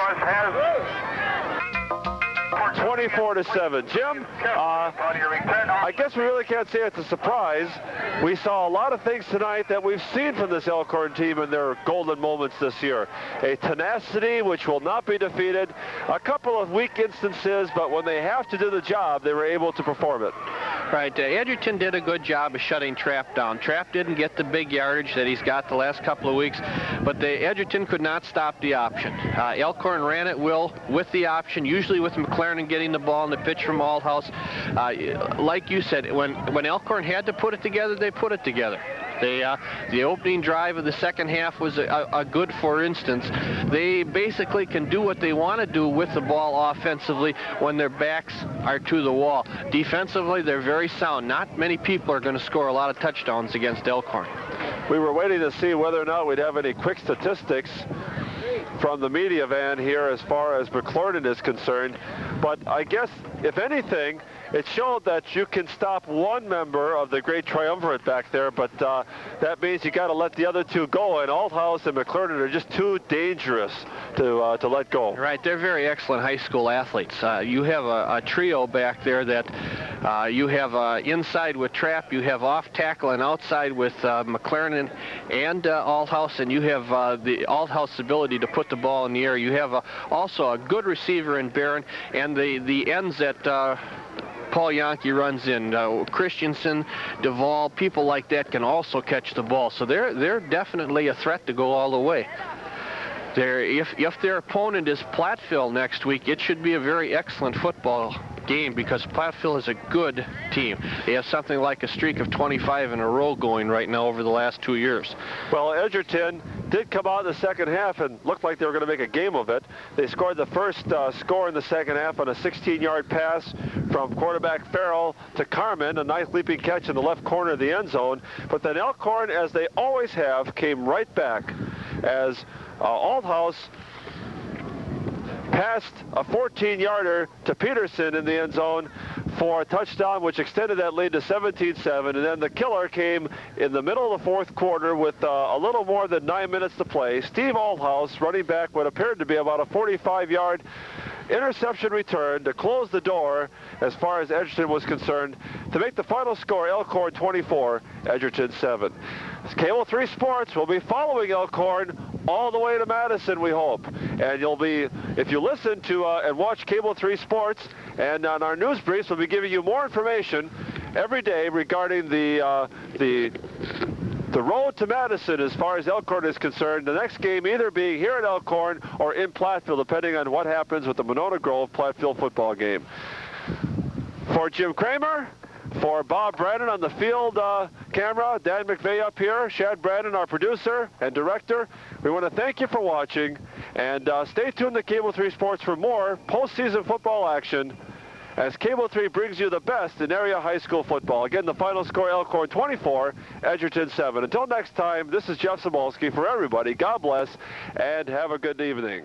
24-7. Jim, I guess we really can't say it's a surprise. We saw a lot of things tonight that we've seen from this Elkhorn team in their golden moments this year. A tenacity which will not be defeated. A couple of weak instances, but when they have to do the job, they were able to perform it. Right, Edgerton did a good job of shutting Trapp down. Trapp didn't get the big yardage that he's got the last couple of weeks, but Edgerton could not stop the option. Elkhorn ran at will with the option, usually with McLaren getting the ball in the pitch from Allhouse. Like you said, when Elkhorn had to put it together, they put it together. The opening drive of the second half was a good for instance. They basically can do what they want to do with the ball offensively when their backs are to the wall. Defensively, they're very sound. Not many people are going to score a lot of touchdowns against Elkhorn. We were waiting to see whether or not we'd have any quick statistics from the media van here as far as McLernan is concerned. But I guess, if anything, it showed that you can stop one member of the great triumvirate back there, but that means you got to let the other two go, and Allhouse and McLernan are just too dangerous to let go. Right, they're very excellent high school athletes. You have a trio back there that you have inside with Trapp, you have off tackle and outside with McLernan and Allhouse, and you have the Allhouse ability to put the ball in the air. You have also a good receiver in Barron, and the ends that Paul Yankee runs in. Christensen, Duvall, people like that can also catch the ball. So they're definitely a threat to go all the way. If their opponent is Platteville next week, it should be a very excellent football game because Platteville is a good team. They have something like a streak of 25 in a row going right now over the last 2 years. Well, Edgerton did come out in the second half and looked like they were going to make a game of it. They scored the first score in the second half on a 16-yard pass from quarterback Farrell to Carmen, a nice leaping catch in the left corner of the end zone. But then Elkhorn, as they always have, came right back as Althouse passed a 14-yarder to Peterson in the end zone for a touchdown, which extended that lead to 17-7. And then the killer came in the middle of the fourth quarter with a little more than 9 minutes to play. Steve Althouse, running back what appeared to be about a 45-yard interception return to close the door as far as Edgerton was concerned to make the final score Elkhorn 24, Edgerton 7. Cable 3 Sports will be following Elkhorn all the way to Madison, we hope. And you'll be, if you listen to and watch Cable 3 Sports, and on our news briefs, we'll be giving you more information every day regarding the road to Madison as far as Elkhorn is concerned. The next game either being here at Elkhorn or in Platteville, depending on what happens with the Monona Grove Platteville football game. For Jim Kramer, for Bob Brandon on the field camera, Dan McVeigh up here, Shad Brandon, our producer and director, we want to thank you for watching, and stay tuned to Cable 3 Sports for more postseason football action as Cable 3 brings you the best in area high school football. Again, the final score, Elkhorn 24, Edgerton 7. Until next time, this is Jeff Samolsky for everybody. God bless, and have a good evening.